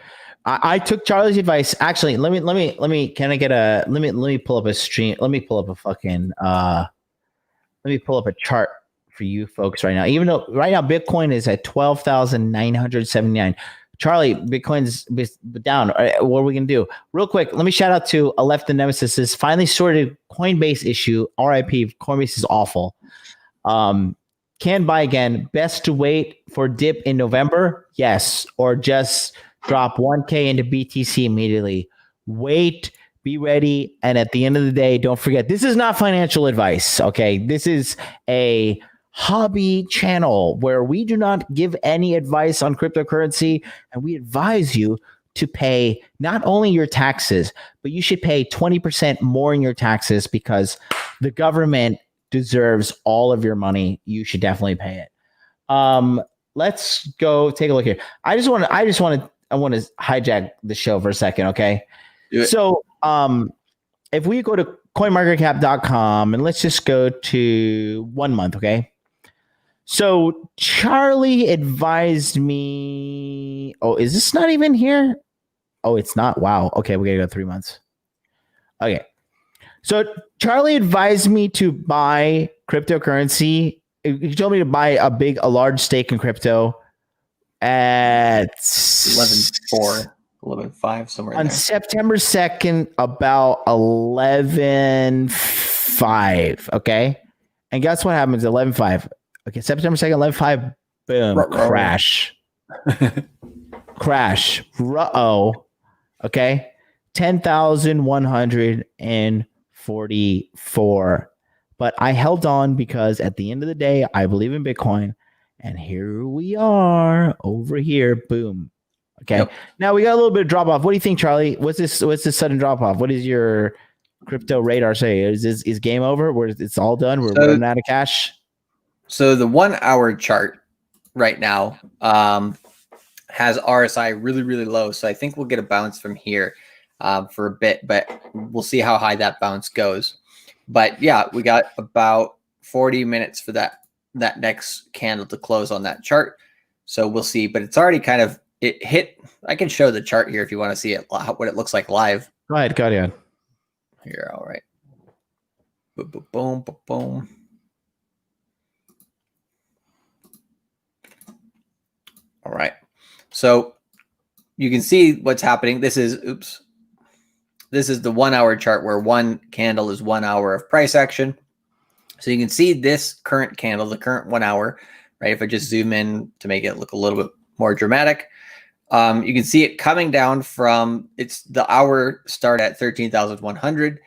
I took Charlie's advice. Actually, let me. Can I get a? Let me pull up a stream. Let me pull up a fucking. Let me pull up a chart for you folks right now. Even though right now Bitcoin is at 12,979. Charlie, Bitcoin's down. What are we gonna do? Real quick, let me shout out to a left the nemesis. This finally sorted Coinbase issue. RIP. Coinbase is awful. Can buy again. Best to wait for dip in November. Yes, or just drop 1K into BTC immediately. Wait, be ready, and at the end of the day, don't forget, this is not financial advice, okay? This is a hobby channel where we do not give any advice on cryptocurrency, and we advise you to pay not only your taxes, but you should pay 20% more in your taxes because the government deserves all of your money. You should definitely pay it. Let's go take a look here. I want to hijack the show for a second, okay? So, if we go to coinmarketcap.com and let's just go to 1 month, okay? So Charlie advised me. Oh, is this not even here? Oh, it's not. Wow. Okay, we gotta go 3 months. Okay. So Charlie advised me to buy cryptocurrency. He told me to buy a large stake in crypto at 11.4, 11.5, somewhere on there. September 2nd, about 11.5. Okay. And guess what happens? 11.5. Okay. September 2nd, 11.5. Boom. Crash. crash. Uh-oh. Okay. 10,144. But I held on because at the end of the day, I believe in Bitcoin. And here we are over here. Boom. Okay. Yep. Now we got a little bit of drop off. What do you think, Charlie? What's this sudden drop off? What is your crypto radar say? Is game over? Where it's all done? We're running out of cash. So the 1 hour chart right now has RSI really, really low. So I think we'll get a bounce from here for a bit, but we'll see how high that bounce goes. But yeah, we got about 40 minutes for that next candle to close on that chart. So we'll see, but it's already kind of, it hit. I can show the chart here if you want to see it, what it looks like live. Go ahead. Here, all right. Boom, boom, boom, boom, boom. All right. So you can see what's happening. This is the 1 hour chart where one candle is 1 hour of price action. So you can see this current candle, the current 1 hour, right? If I just zoom in to make it look a little bit more dramatic, you can see it coming down from the hour start at 13,100,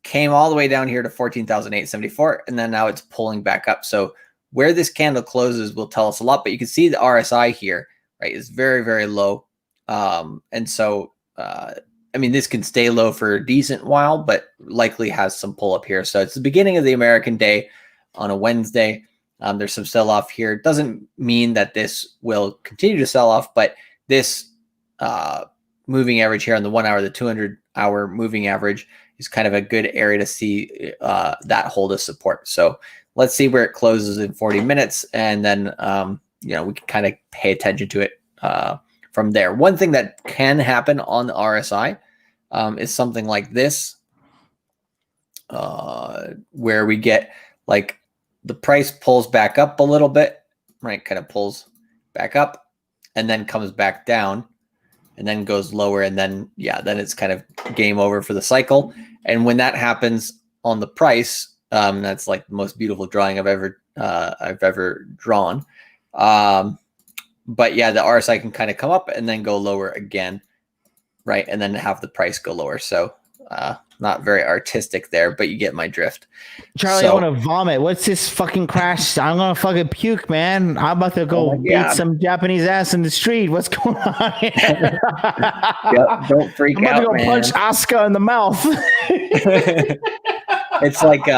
came all the way down here to 14,874, and then now it's pulling back up. So where this candle closes will tell us a lot, but you can see the RSI here, right, is very, very low. And so, I mean, this can stay low for a decent while, but likely has some pull up here. So it's the beginning of the American day on a Wednesday. There's some sell off here. It doesn't mean that this will continue to sell off, but this moving average here on the 1 hour, the 200-hour moving average is kind of a good area to see that hold of support. So let's see where it closes in 40 minutes. And then, we can kind of pay attention to it from there. One thing that can happen on the RSI is something like this, where we get like the price pulls back up a little bit, right? Kind of pulls back up and then comes back down and then goes lower. And then, then it's kind of game over for the cycle. And when that happens on the price, that's like the most beautiful drawing I've ever drawn. But yeah, the RSI can kind of come up and then go lower again, right? And then have the price go lower. So not very artistic there, but you get my drift. Charlie, I want to vomit. What's this fucking crash? I'm going to fucking puke, man. I'm about to go beat some Japanese ass in the street. What's going on here? Yep, don't freak out, I'm about to go man. punch Asuka in the mouth. It's like,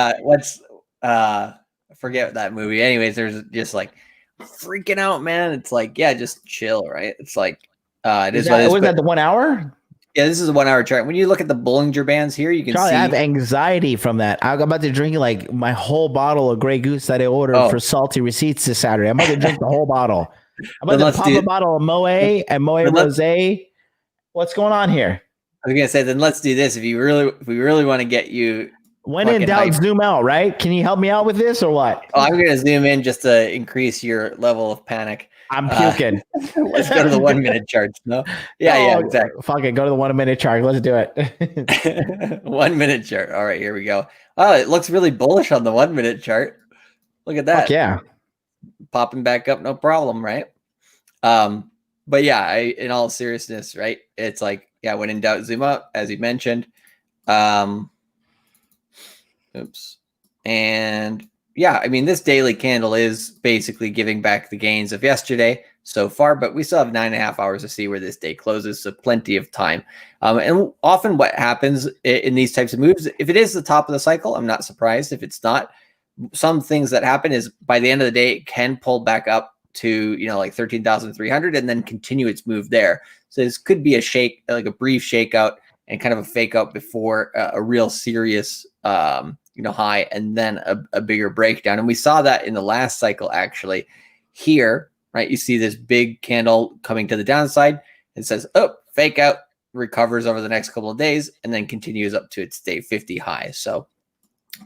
I forget that movie. Anyways, there's just like freaking out, man. It's like, just chill, right? It's like, it is what it is. Was that the 1 hour? Yeah, this is a 1 hour chart. When you look at the Bollinger Bands here, you can Charlie, see. I have anxiety from that. I'm about to drink like my whole bottle of Grey Goose that I ordered for salty receipts this Saturday. I'm about to drink the whole bottle. I'm about to pop a bottle of Moe and Moe Rosé. What's going on here? I was gonna say, then let's do this. If we really want to get you. When in doubt, zoom out, right? Can you help me out with this or what? Oh, I'm going to zoom in just to increase your level of panic. I'm puking. Let's go to the 1 minute charts. No? Yeah, exactly. Fuck it. Go to the 1 minute chart. Let's do it. 1 minute chart. All right, here we go. Oh, it looks really bullish on the 1 minute chart. Look at that. Fuck yeah. Popping back up, no problem, right? But yeah, in all seriousness, right? It's like, when in doubt, zoom out, as you mentioned. Oops. And I mean, this daily candle is basically giving back the gains of yesterday so far, but we still have 9.5 hours to see where this day closes. So plenty of time. And often what happens in these types of moves, if it is the top of the cycle, I'm not surprised. If it's not, some things that happen is by the end of the day, it can pull back up to, like 13,300 and then continue its move there. So this could be like a brief shakeout and kind of a fake out before a real serious, high and then a bigger breakdown. And we saw that in the last cycle, actually. Here, right, you see this big candle coming to the downside. It says, fake out, recovers over the next couple of days, and then continues up to its day 50 high. So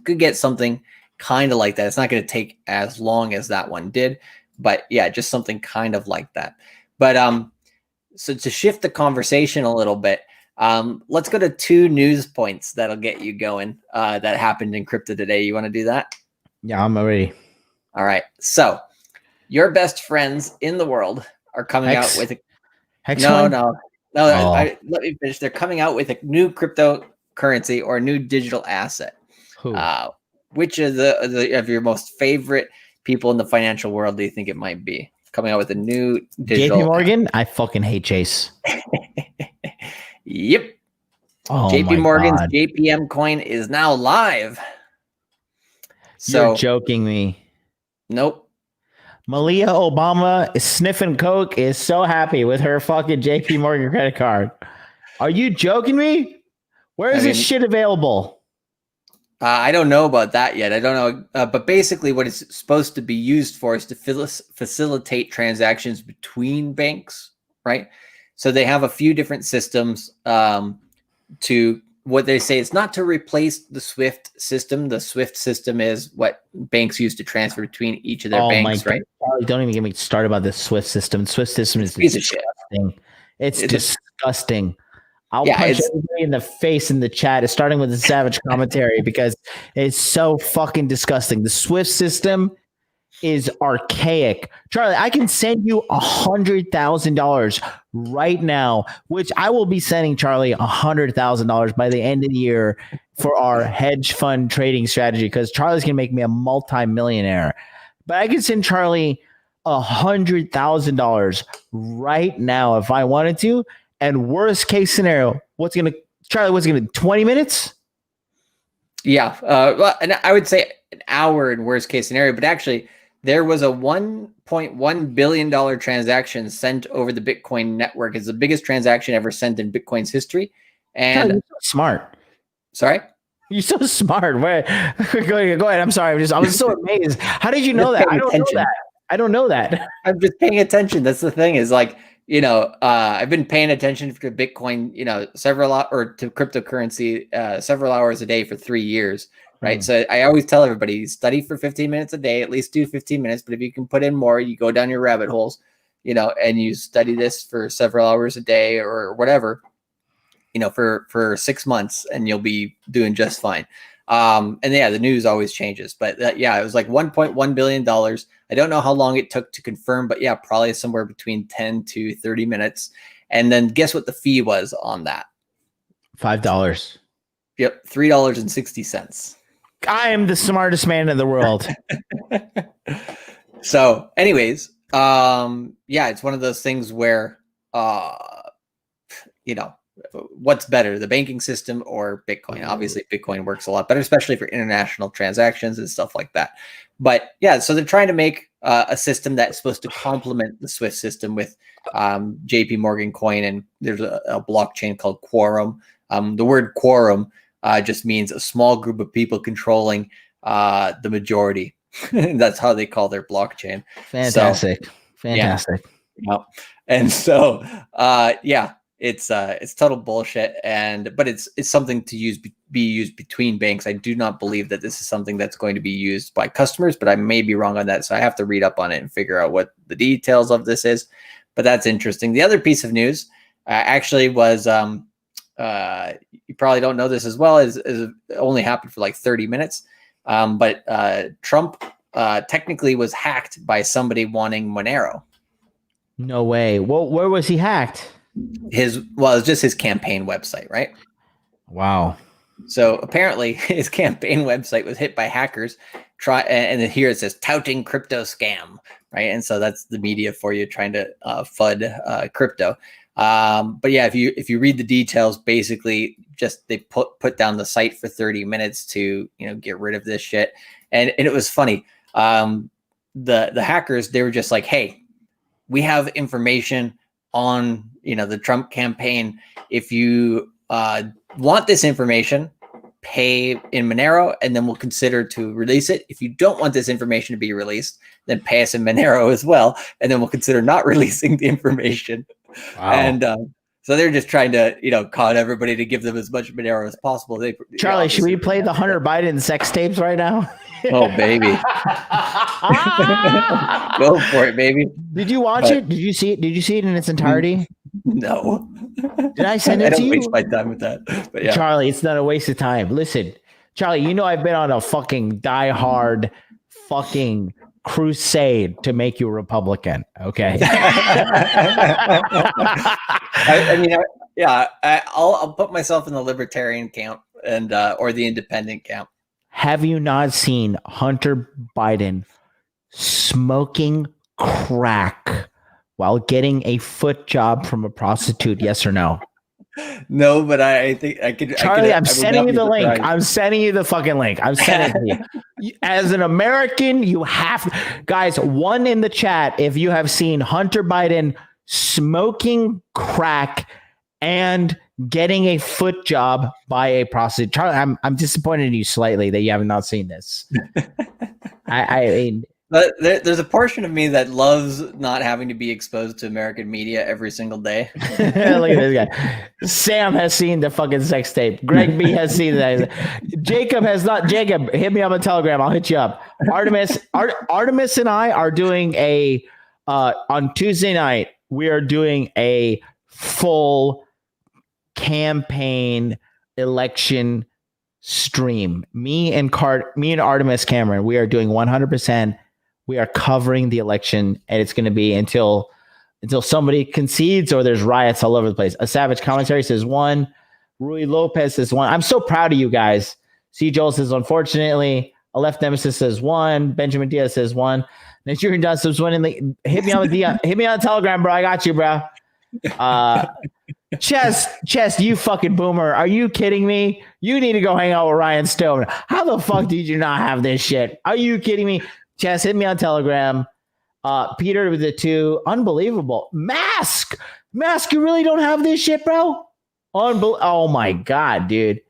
could get something kind of like that. It's not going to take as long as that one did, but just something kind of like that. But so to shift the conversation a little bit, let's go to 2 news points that'll get you going that happened in crypto today. You want to do that? Yeah, I'm ready. All right. So your best friends in the world are coming out with a Hexcoin? no. Oh. Let me finish. They're coming out with a new cryptocurrency or a new digital asset. Who? Which of of your most favorite people in the financial world do you think it might be coming out with a new digital? JP Morgan? I fucking hate Chase. Yep. Oh JP my Morgan's God. JPM coin is now live. So You're joking me. nope. Malia Obama is sniffing coke, is so happy with her fucking JP Morgan credit card. Are you joking me? Where is this shit available? I don't know about that yet. I don't know. But basically what it's supposed to be used for is to facilitate transactions between banks, right? So they have a few different systems to what they say. It's not to replace the SWIFT system. The SWIFT system is what banks use to transfer between each of their banks, right? Don't even get me started about the SWIFT system. The SWIFT system is disgusting. It's disgusting. I'll punch everybody in the face in the chat, starting with the savage commentary, because it's so fucking disgusting. The SWIFT system is archaic. Charlie, I can send you $100,000 right now, which I will be sending Charlie $100,000 by the end of the year for our hedge fund trading strategy, because Charlie's gonna make me a multi-millionaire. But I can send Charlie $100,000 right now if I wanted to. And worst case scenario, Charlie, what's gonna 20 minutes? Yeah. Well, and I would say an hour in worst case scenario, but actually there was a $1.1 billion transaction sent over the Bitcoin network. It's the biggest transaction ever sent in Bitcoin's history. And Charlie, you're so smart. Sorry? You're so smart. Wait, go ahead. I'm sorry. I was so amazed. How did you know that? I don't know that. I'm just paying attention. That's the thing, is like, I've been paying attention to Bitcoin, to cryptocurrency, several hours a day for 3 years. Right. So I always tell everybody, study for 15 minutes a day, at least do 15 minutes. But if you can put in more, you go down your rabbit holes, and you study this for several hours a day or whatever, for 6 months, and you'll be doing just fine. And yeah, the news always changes. But it was like $1.1 billion. I don't know how long it took to confirm, but yeah, probably somewhere between 10 to 30 minutes. And then guess what the fee was on that? $5. Yep, $3.60. I am the smartest man in the world. So anyways, it's one of those things where, what's better, the banking system or Bitcoin? Obviously Bitcoin works a lot better, especially for international transactions and stuff like that. But yeah, so they're trying to make a system that's supposed to complement the SWIFT system with JP Morgan coin. And there's a blockchain called Quorum. The word quorum just means a small group of people controlling the majority. That's how they call their blockchain. Fantastic. Fantastic. Yeah. And so, it's total bullshit. But it's something to be used between banks. I do not believe that this is something that's going to be used by customers, but I may be wrong on that. So I have to read up on it and figure out what the details of this is. But that's interesting. The other piece of news actually was, you probably don't know this as well, is it only happened for like 30 minutes. But Trump technically was hacked by somebody wanting Monero. No way. Well, where was he hacked? It's just his campaign website, right? Wow. So apparently his campaign website was hit by hackers. And then here it says touting crypto scam, right? And so that's the media for you trying to FUD crypto. But yeah, if you read the details, basically just they put down the site for 30 minutes to get rid of this shit. And it was funny. The hackers, they were just like, hey, we have information on the Trump campaign. If you want this information, pay in Monero, and then we'll consider to release it. If you don't want this information to be released, then pay us in Monero as well, and then we'll consider not releasing the information. Wow. And so they're just trying to con everybody to give them as much Monero as possible. Charlie, should we play the Hunter Biden sex tapes right now? Oh baby. Go for it, baby. Did you watch it? Did you see it? Did you see it in its entirety? No. Did I send it to you? I don't waste my time with that. But yeah. Charlie, it's not a waste of time. Listen, Charlie, I've been on a fucking diehard fucking crusade to make you a Republican. Okay. I'll put myself in the libertarian camp and or the independent camp. Have you not seen Hunter Biden smoking crack while getting a foot job from a prostitute? Yes or no? No, but I think I could. Charlie, I'm sending you the link. I'm sending you the fucking link. I'm sending it to you. As an American, you have, guys, one in the chat if you have seen Hunter Biden smoking crack and getting a foot job by a prostitute. Charlie, I'm disappointed in you slightly that you have not seen this. I mean, but there's a portion of me that loves not having to be exposed to American media every single day. Look at this guy. Sam has seen the fucking sex tape. Greg B has seen that. Jacob has not. Jacob, hit me up on Telegram. I'll hit you up. Artemis and I are doing on Tuesday night, we are doing a full campaign election stream. Me and Artemis Cameron, we are doing 100%. We are covering the election, and it's going to be until somebody concedes or there's riots all over the place. A Savage Commentary says 1. Rui Lopez says 1. I'm so proud of you guys. C. Joel says, unfortunately. A Left Nemesis says 1. Benjamin Diaz says 1. Nigerian Dust says 1. Hit me on Telegram, bro. I got you, bro. Chess, you fucking boomer. Are you kidding me? You need to go hang out with Ryan Stone. How the fuck did you not have this shit? Are you kidding me? Chess, hit me on Telegram. Peter with the 2. Unbelievable. Mask, you really don't have this shit, bro? Oh my God, dude.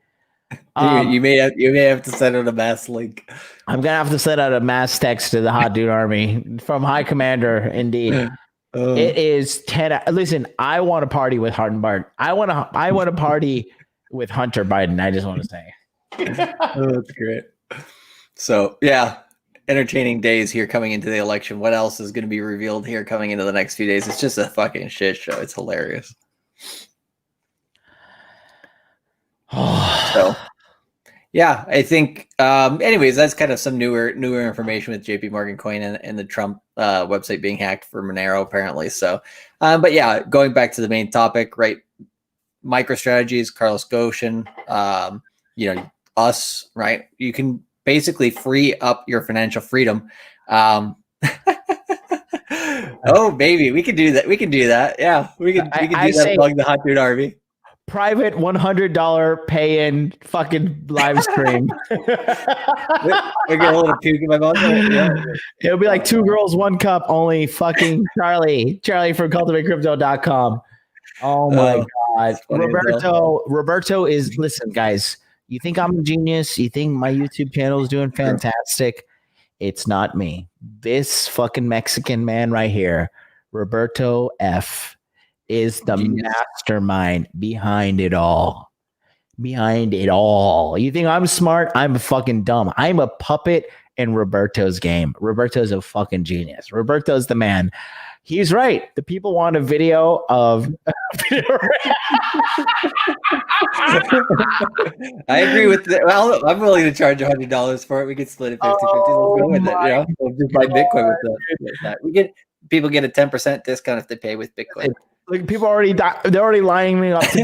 You may have to send out a mass link. I'm gonna have to send out a mass text to the Hot Dude Army from High Commander. Indeed. It is 10. Listen, I want to party with Hart and Bart. I want to party with Hunter Biden. I just want to say. That's great. So yeah, entertaining days here coming into the election. What else is going to be revealed here coming into the next few days? It's just a fucking shit show. It's hilarious. So yeah, I think anyways, that's kind of some newer information with JP Morgan coin and the Trump website being hacked for Monero apparently. So but yeah, going back to the main topic, right? MicroStrategies, Carlos Goshen, us, right? You can basically free up your financial freedom. Oh baby, we can do that. Yeah, we can do that along the Hot Dude Army. Private $100 pay-in fucking live stream. I get a little puke in my mouth. Yeah. It'll be like 2 girls, 1 cup. Only fucking Charlie from cultivatecrypto.com. Oh my God, Roberto is. Listen, guys. You think I'm a genius? You think my YouTube channel is doing fantastic? It's not me. This fucking Mexican man right here, Roberto F, is the mastermind behind it all. You think I'm smart? I'm fucking dumb. I'm a puppet in Roberto's game. Roberto's a fucking genius. Roberto's the man. He's right. The people want a video of. I agree with that. Well, I'm willing to charge $100 for it. We can split it 50-50. We'll just buy Bitcoin with that. People get a 10% discount if they pay with Bitcoin. Like people they're already lining me up to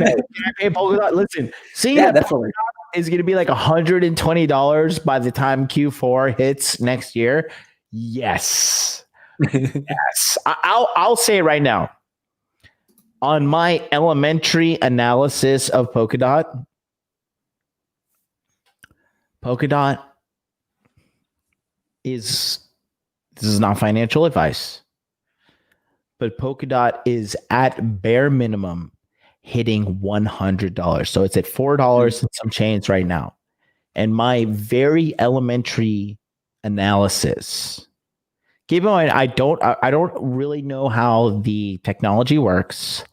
pay. Listen, seeing Polkadot is going to be like $120 by the time Q4 hits next year. Yes. Yes. I'll say it right now. On my elementary analysis of Polkadot is, this is not financial advice, but Polkadot is at bare minimum hitting $100. So it's at $4 and some change right now. And my very elementary analysis, keep in mind, I don't really know how the technology works.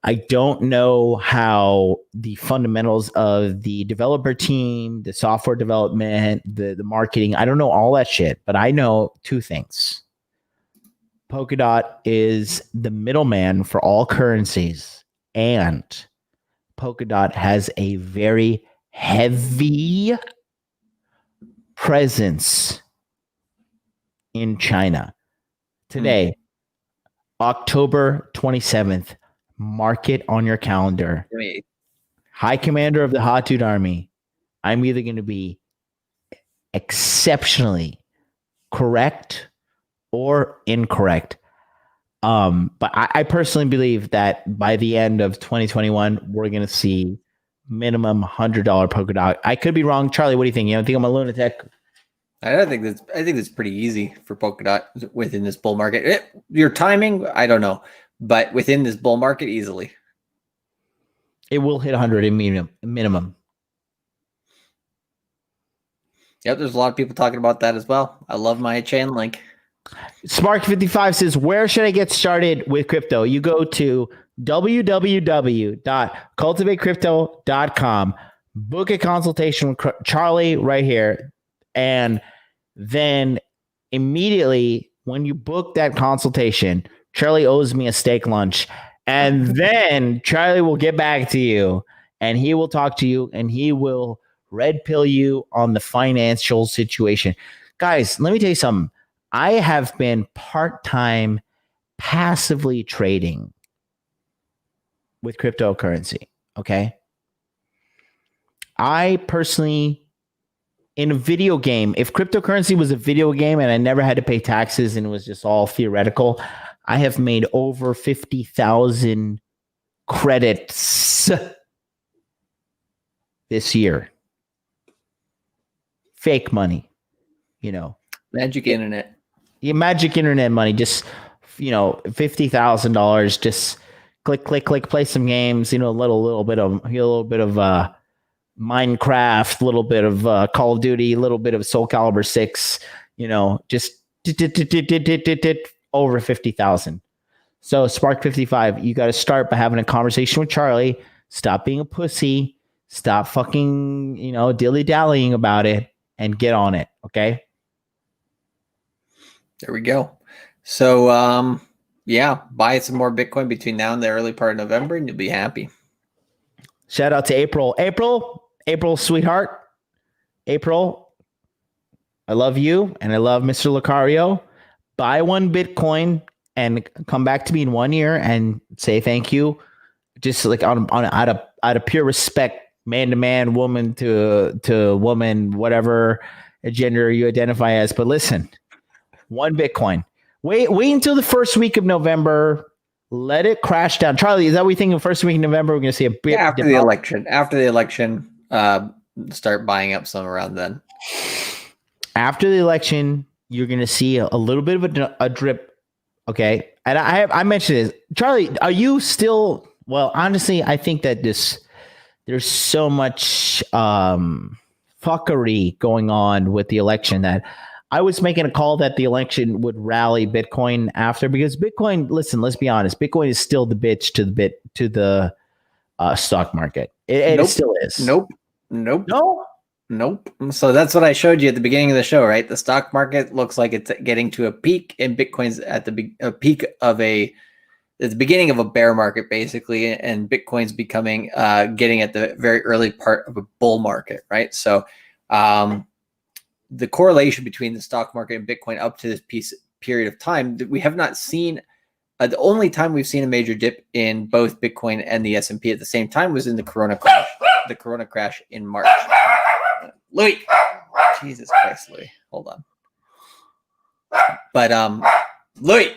I don't know how the fundamentals of the developer team, the software development, the marketing, I don't know all that shit, but I know 2 things. Polkadot is the middleman for all currencies, and Polkadot has a very heavy presence in China. Today, October 27th, mark it on your calendar. High Commander of the Hot Dude Army, I'm either going to be exceptionally correct or incorrect. But I personally believe that by the end of 2021, we're going to see minimum $100 Polkadot. I could be wrong. Charlie, what do you think? You don't think I'm a lunatic? I think that's pretty easy for Polkadot within this bull market. Your timing, I don't know, but within this bull market, easily. It will hit 100 in minimum. Yep, there's a lot of people talking about that as well. I love my chain link. Spark55 says, where should I get started with crypto? You go to www.cultivatecrypto.com, book a consultation with Charlie right here. And then immediately when you book that consultation, Charlie owes me a steak lunch. And then Charlie will get back to you and he will talk to you and he will red pill you on the financial situation. Guys, let me tell you something. I have been part-time passively trading with cryptocurrency. Okay. I personally, in a video game, if cryptocurrency was a video game and I never had to pay taxes and it was just all theoretical, I have made over 50,000 credits this year. Fake money, Magic internet. Yeah, magic internet money, just, $50,000, just click, play some games, a little bit of Minecraft, a little bit of Call of Duty, a little bit of Soul Calibur 6, just over 50,000. So Spark55, you got to start by having a conversation with Charlie. Stop being a pussy. Stop fucking, dilly-dallying about it and get on it. Okay. There we go. So, buy some more Bitcoin between now and the early part of November and you'll be happy. Shout out to April, sweetheart. April, I love you and I love Mr. Lucario. Buy one Bitcoin and come back to me in 1 year and say thank you. Just like out of pure respect, man to man, woman to woman, whatever gender you identify as. But listen, one Bitcoin. Wait until the first week of November. Let it crash down. Charlie, is that what we think of first week in November? We're going to see a bit after the election. After the election, start buying up some around then. After the election, you're going to see a little bit of a drip. Okay. And I mentioned this. Charlie, are you still, well, honestly, I think that there's so much fuckery going on with the election that I was making a call that the election would rally Bitcoin after, because Bitcoin, listen, let's be honest, Bitcoin is still the bitch to the stock market. It still is. Nope. So that's what I showed you at the beginning of the show, right? The stock market looks like it's getting to a peak, and Bitcoin's at the peak of the beginning of a bear market, basically, and Bitcoin's becoming getting at the very early part of a bull market, right? So the correlation between the stock market and Bitcoin up to this period of time, we have not seen. The only time we've seen a major dip in both Bitcoin and the S&P at the same time was in the Corona crash. The Corona crash in March. Louis, Jesus Christ, Louis, hold on. But Louis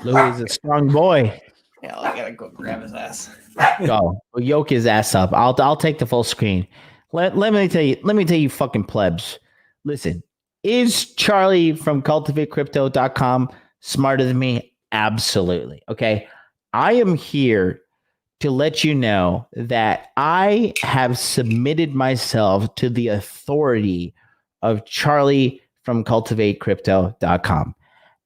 is a strong boy. Yeah, I gotta go grab his ass. Go yoke his ass up. I'll take the full screen. Let me tell you, fucking plebs. Listen, is Charlie from cultivatecrypto.com smarter than me? Absolutely. Okay. I am here to let you know that I have submitted myself to the authority of Charlie from cultivatecrypto.com.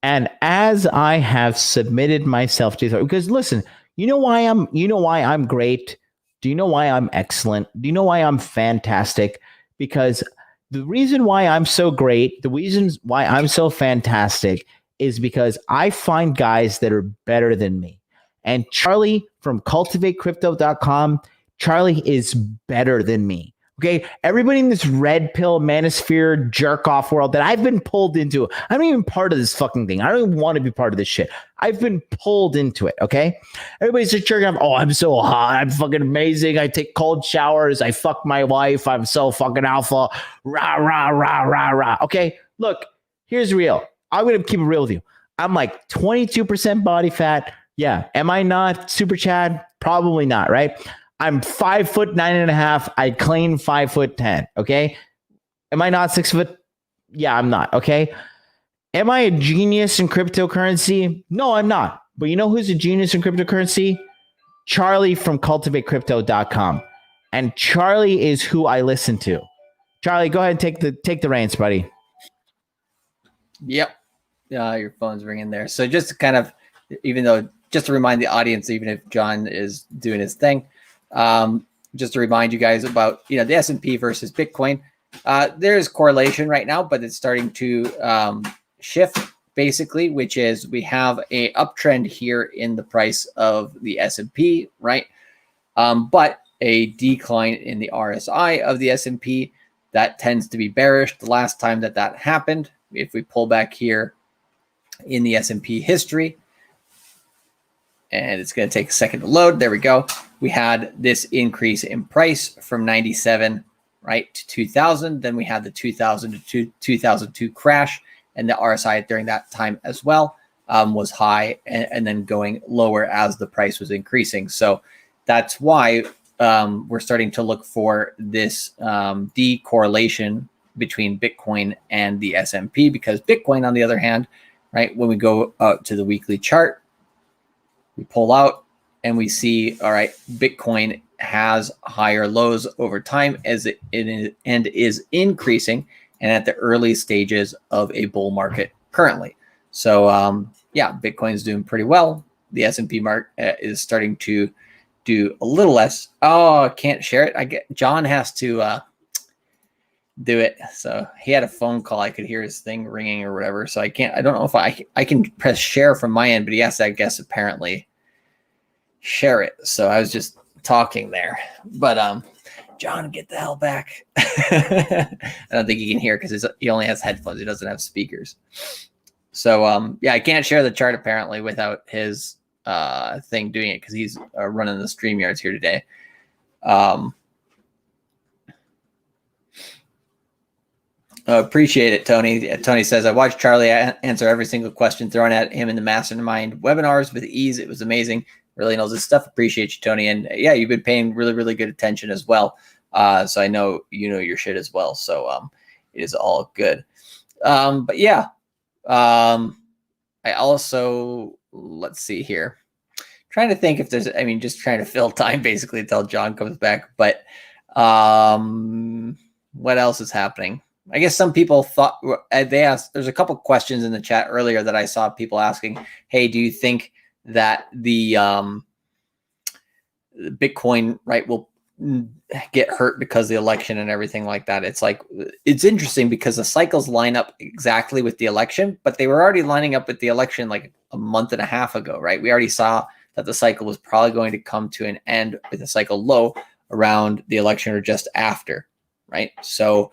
And as I have submitted myself to, because listen, you know why I'm great? Do you know why I'm excellent? Do you know why I'm fantastic? Because the reason why I'm so great, the reasons why I'm so fantastic is because I find guys that are better than me. And Charlie from cultivatecrypto.com, Charlie is better than me. Okay. Everybody in this red pill manosphere jerk off world that I've been pulled into. I'm not even part of this fucking thing. I don't even want to be part of this shit. I've been pulled into it. Okay. Everybody's just jerking off. Oh, I'm so hot. I'm fucking amazing. I take cold showers. I fuck my wife. I'm so fucking alpha. Rah, rah, rah, rah, rah. Okay. Look, here's real. I'm going to keep it real with you. I'm like 22% body fat. Yeah. Am I not super Chad? Probably not. Right. I'm 5'9.5". I claim 5'10". Okay. Am I not 6 foot? Yeah, I'm not. Okay. Am I a genius in cryptocurrency? No, I'm not. But you know who's a genius in cryptocurrency? Charlie from cultivatecrypto.com. And Charlie is who I listen to. Charlie, go ahead and take the reins, buddy. Yep. Your phone's ringing there. So just to kind of, just to remind the audience, even if John is doing his thing, just to remind you guys about, the S&P versus Bitcoin. There is correlation right now, but it's starting to shift basically, which is we have a uptrend here in the price of the S&P, right? But a decline in the RSI of the S&P. That tends to be bearish. The last time that happened, if we pull back here in the S&P history, and it's going to take a second to load. There we go. We had this increase in price from 97, right, to 2000. Then we had the 2000 to 2002 crash, and the RSI during that time as well was high, and then going lower as the price was increasing. So that's why we're starting to look for this decorrelation between Bitcoin and the S&P, because Bitcoin, on the other hand, right, when we go out to the weekly chart, we pull out and we see, all right, Bitcoin has higher lows over time as it is increasing, and at the early stages of a bull market currently. So Bitcoin is doing pretty well. The S&P market is starting to do a little less. Oh, I can't share it. John has to do it. So he had a phone call. I could hear his thing ringing or whatever. So I don't know if I can press share from my end, but he has to, I guess, apparently share it. So I was just talking there, but John, get the hell back. I don't think he can hear because he only has headphones. He doesn't have speakers. So I can't share the chart apparently without his thing doing it, because he's running the StreamYards here today. Appreciate it, Tony. Tony says, I watched Charlie answer every single question thrown at him in the mastermind webinars with ease. It was amazing. Really knows his stuff. Appreciate you, Tony. And you've been paying really, really good attention as well. So I know you know your shit as well. So it is all good. I also, let's see here. Trying to think if there's, just trying to fill time basically until John comes back. But what else is happening? I guess some people thought, they asked, there's a couple questions in the chat earlier that I saw people asking, hey, do you think that the Bitcoin, right, will get hurt because of the election and everything like that? It's like, it's interesting because the cycles line up exactly with the election, but they were already lining up with the election like a month and a half ago, right? We already saw that the cycle was probably going to come to an end with a cycle low around the election or just after, right? So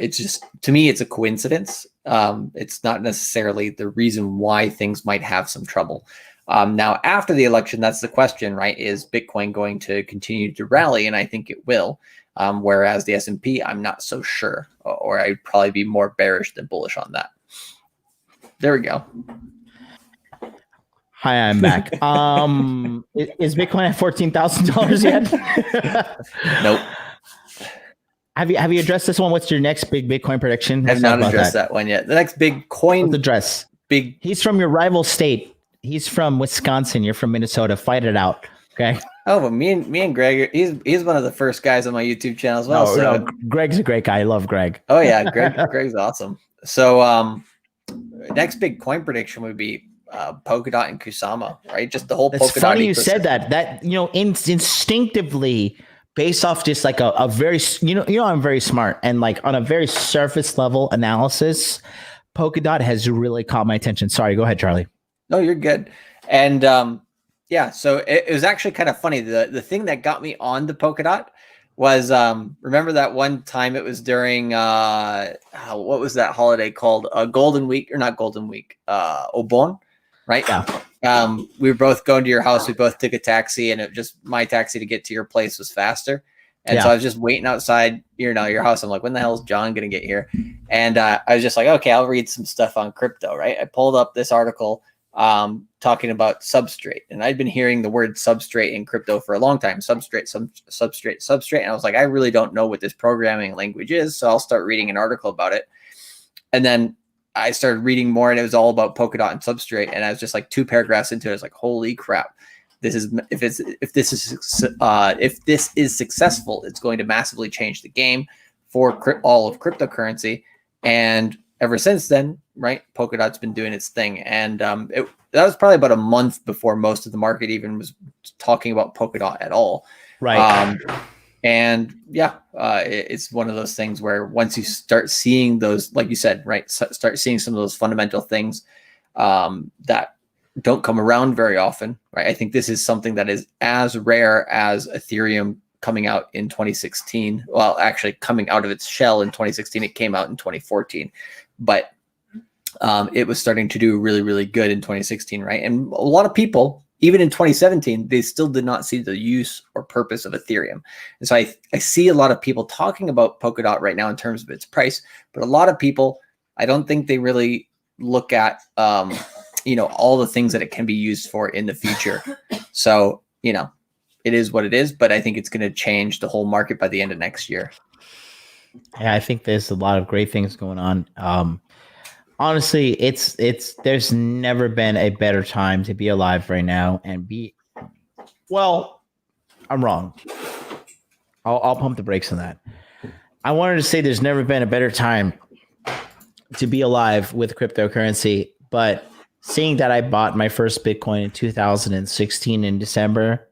it's just, to me, it's a coincidence. It's not necessarily the reason why things might have some trouble. Now, after the election, that's the question, right? Is Bitcoin going to continue to rally? And I think it will. Whereas the S&P, I'm not so sure, or I'd probably be more bearish than bullish on that. There we go. Hi, I'm back. Is Bitcoin at $14,000 yet? Nope. Have you addressed this one? What's your next big Bitcoin prediction? I've not addressed that one yet. The next big coin. Address. He's from your rival state. He's from Wisconsin. You're from Minnesota. Fight it out. Okay. Oh, but me and Greg, he's one of the first guys on my YouTube channel as well. No, Greg's a great guy. I love Greg. Oh yeah, Greg's awesome. So next big coin prediction would be Polkadot and Kusama, right? Just the whole Polkadot. It's funny you said that. That instinctively, based off just like a very I'm very smart, and like on a very surface level analysis, Polkadot has really caught my attention. Sorry, go ahead, Charlie. No, you're good. And Yeah, so it was actually kind of funny. The thing that got me on the Polkadot was remember that one time it was during what was that holiday called? Golden Week, or not Golden Week, Obon, right? Yeah. We were both going to your house. We both took a taxi, and it just my taxi to get to your place was faster. And so I was just waiting outside, your house. I'm like, when the hell is John gonna get here? And I was just like, okay, I'll read some stuff on crypto, right? I pulled up this article talking about substrate, and I'd been hearing the word substrate in crypto for a long time. Substrate. And I was like, I really don't know what this programming language is, so I'll start reading an article about it. And then I started reading more, and it was all about Polkadot and substrate. And I was just like 2 paragraphs into it, I was like, holy crap. This is if this is successful, it's going to massively change the game for all of cryptocurrency. And ever since then, right, Polkadot's been doing its thing. And that was probably about a month before most of the market even was talking about Polkadot at all. Right. And yeah, it's one of those things where once you start seeing those, like you said, right, start seeing some of those fundamental things that don't come around very often, right? I think this is something that is as rare as Ethereum coming out in 2016. Well, actually coming out of its shell in 2016, it came out in 2014, but it was starting to do really, really good in 2016, right? And a lot of people, even in 2017, they still did not see the use or purpose of Ethereum. And so I see a lot of people talking about Polkadot right now in terms of its price, but a lot of people, I don't think they really look at, all the things that it can be used for in the future. So, it is what it is, but I think it's going to change the whole market by the end of next year. Yeah, I think there's a lot of great things going on. Honestly, there's never been a better time to be alive right now and I'm wrong. I'll pump the brakes on that. I wanted to say there's never been a better time to be alive with cryptocurrency, but seeing that I bought my first Bitcoin in 2016 in December,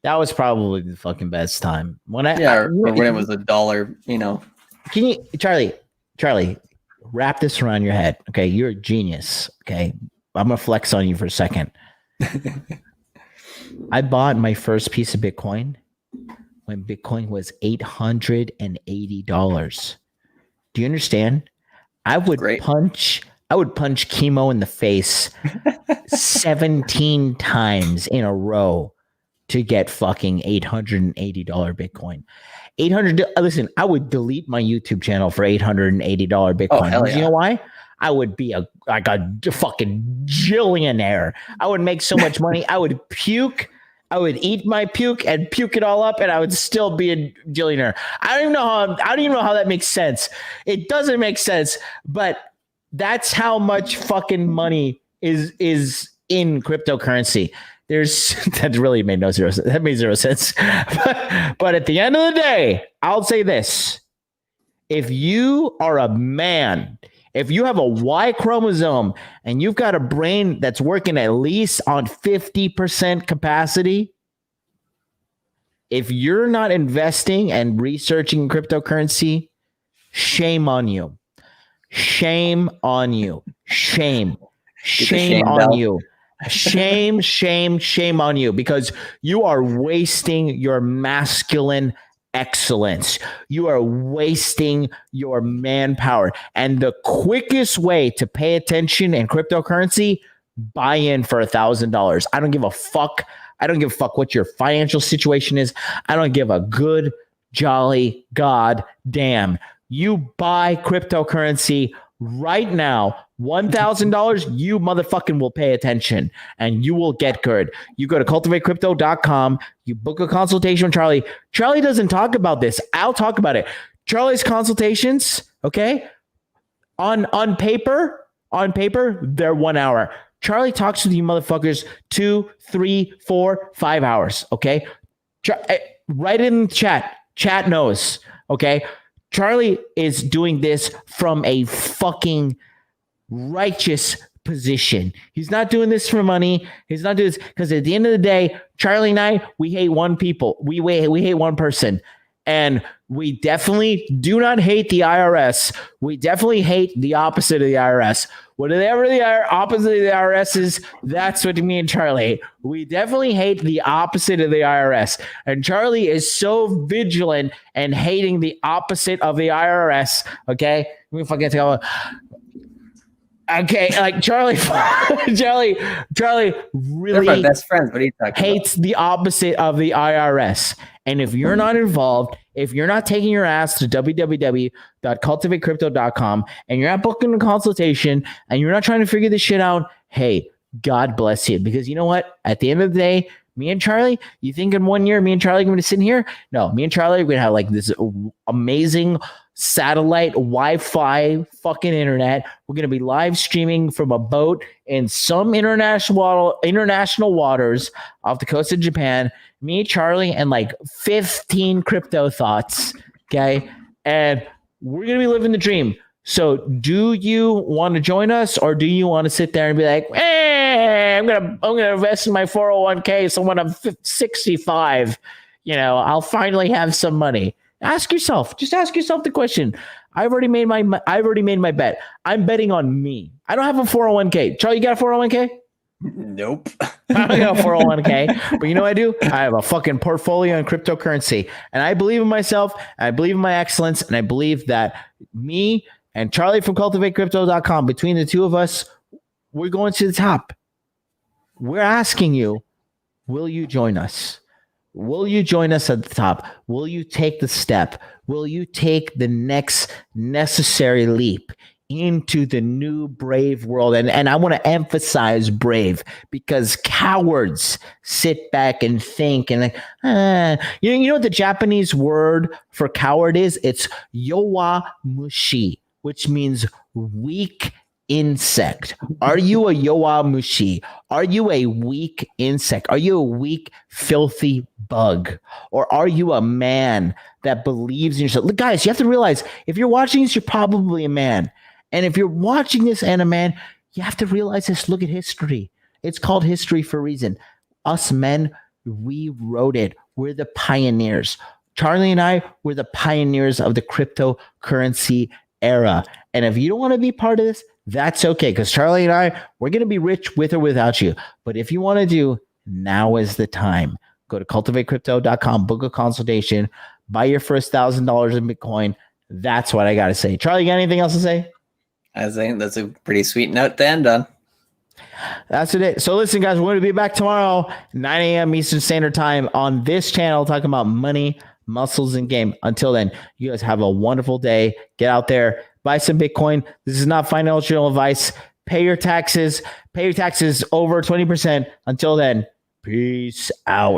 that was probably the fucking best time. When it was $1, Can you, Charlie, wrap this around your head? Okay, you're a genius. Okay, I'm gonna flex on you for a second. I bought my first piece of Bitcoin when Bitcoin was $880. Do you understand? I would punch chemo in the face 17 times in a row to get fucking $880 Bitcoin. Listen, I would delete my YouTube channel for $880 Bitcoin. Oh, hell yeah. You know why? I would be a fucking jillionaire. I would make so much money. I would puke. I would eat my puke and puke it all up, and I would still be a jillionaire. I don't even know how that makes sense. It doesn't make sense, but that's how much fucking money is in cryptocurrency. That really made zero sense. That made zero sense. But at the end of the day, I'll say this. If you are a man, if you have a Y chromosome and you've got a brain that's working at least on 50% capacity, if you're not investing and researching cryptocurrency, shame on you. Shame on you. Shame on you. Shame on you, because you are wasting your masculine excellence. You are wasting your manpower. And the quickest way to pay attention in cryptocurrency, buy in for $1,000. I don't give a fuck. I don't give a fuck what your financial situation is. I don't give a good, jolly goddamn. You buy cryptocurrency right now, $1,000, you motherfucking will pay attention and you will get good. You go to cultivatecrypto.com, you book a consultation with Charlie. Charlie doesn't talk about this. I'll talk about it. Charlie's consultations, okay? On paper, they're 1 hour. Charlie talks to you motherfuckers 2, 3, 4, 5 hours, okay? Write it in the chat. Chat knows, okay? Charlie is doing this from a fucking righteous position. He's not doing this for money. He's not doing this because at the end of the day, Charlie and I, we hate one people. We hate one person, And we definitely do not hate the IRS. We definitely hate the opposite of the IRS. Whatever the opposite of the IRS is, that's what me and Charlie hate. We definitely hate the opposite of the IRS. And Charlie is so vigilant and hating the opposite of the IRS. Okay? Let me fucking tell you. Okay, like Charlie really They're my best friends. What are you talking hates the opposite of the IRS. And if you're not involved, if you're not taking your ass to www.cultivatecrypto.com and you're not booking a consultation and you're not trying to figure this shit out, hey, God bless you. Because you know what? At the end of the day, me and Charlie, you think in 1 year, me and Charlie are going to sit here? No, me and Charlie are going to have like this amazing satellite Wi-Fi fucking internet. We're going to be live streaming from a boat in some international waters off the coast of Japan. Me, Charlie, and like 15 crypto thoughts. Okay. And we're going to be living the dream. So do you want to join us, or do you want to sit there and be like, I'm gonna invest in my 401k so when I'm 65, I'll finally have some money. Ask yourself the question. I've already made my bet. I'm betting on me. I don't have a 401k. Charlie, you got a 401k? Nope. I don't got a 401k, but you know what I do? I have a fucking portfolio in cryptocurrency, and I believe in myself. I believe in my excellence, and I believe that me and Charlie from cultivatecrypto.com, between the two of us, we're going to the top. We're asking you, will you join us? Will you join us at the top? Will you take the step? Will you take the next necessary leap into the new brave world? And I want to emphasize brave, because cowards sit back and think and you know what the Japanese word for coward is? It's yowamushi, which means weak insect. Are you a yowamushi? Are you a weak insect? Are you a weak, filthy bug? Or are you a man that believes in yourself? Look, guys, you have to realize, if you're watching this, you're probably a man. And if you're watching this and a man, you have to realize this. Look at history. It's called history for a reason. Us men, we wrote it. We're the pioneers. Charlie and I were the pioneers of the cryptocurrency era. And if you don't want to be part of this, that's okay, because Charlie and I, we're going to be rich with or without you. But if you want to do, now is the time. Go to cultivatecrypto.com, book a consultation, buy your first $1,000 in Bitcoin. That's what I got to say. Charlie, you got anything else to say? I think that's a pretty sweet note to end on. That's it. So listen, guys, we're going to be back tomorrow, 9 a.m. Eastern Standard Time on this channel, talking about money, muscles, and game. Until then, you guys have a wonderful day. Get out there, buy some Bitcoin. This is not financial advice. Pay your taxes over 20%. Until then, peace out.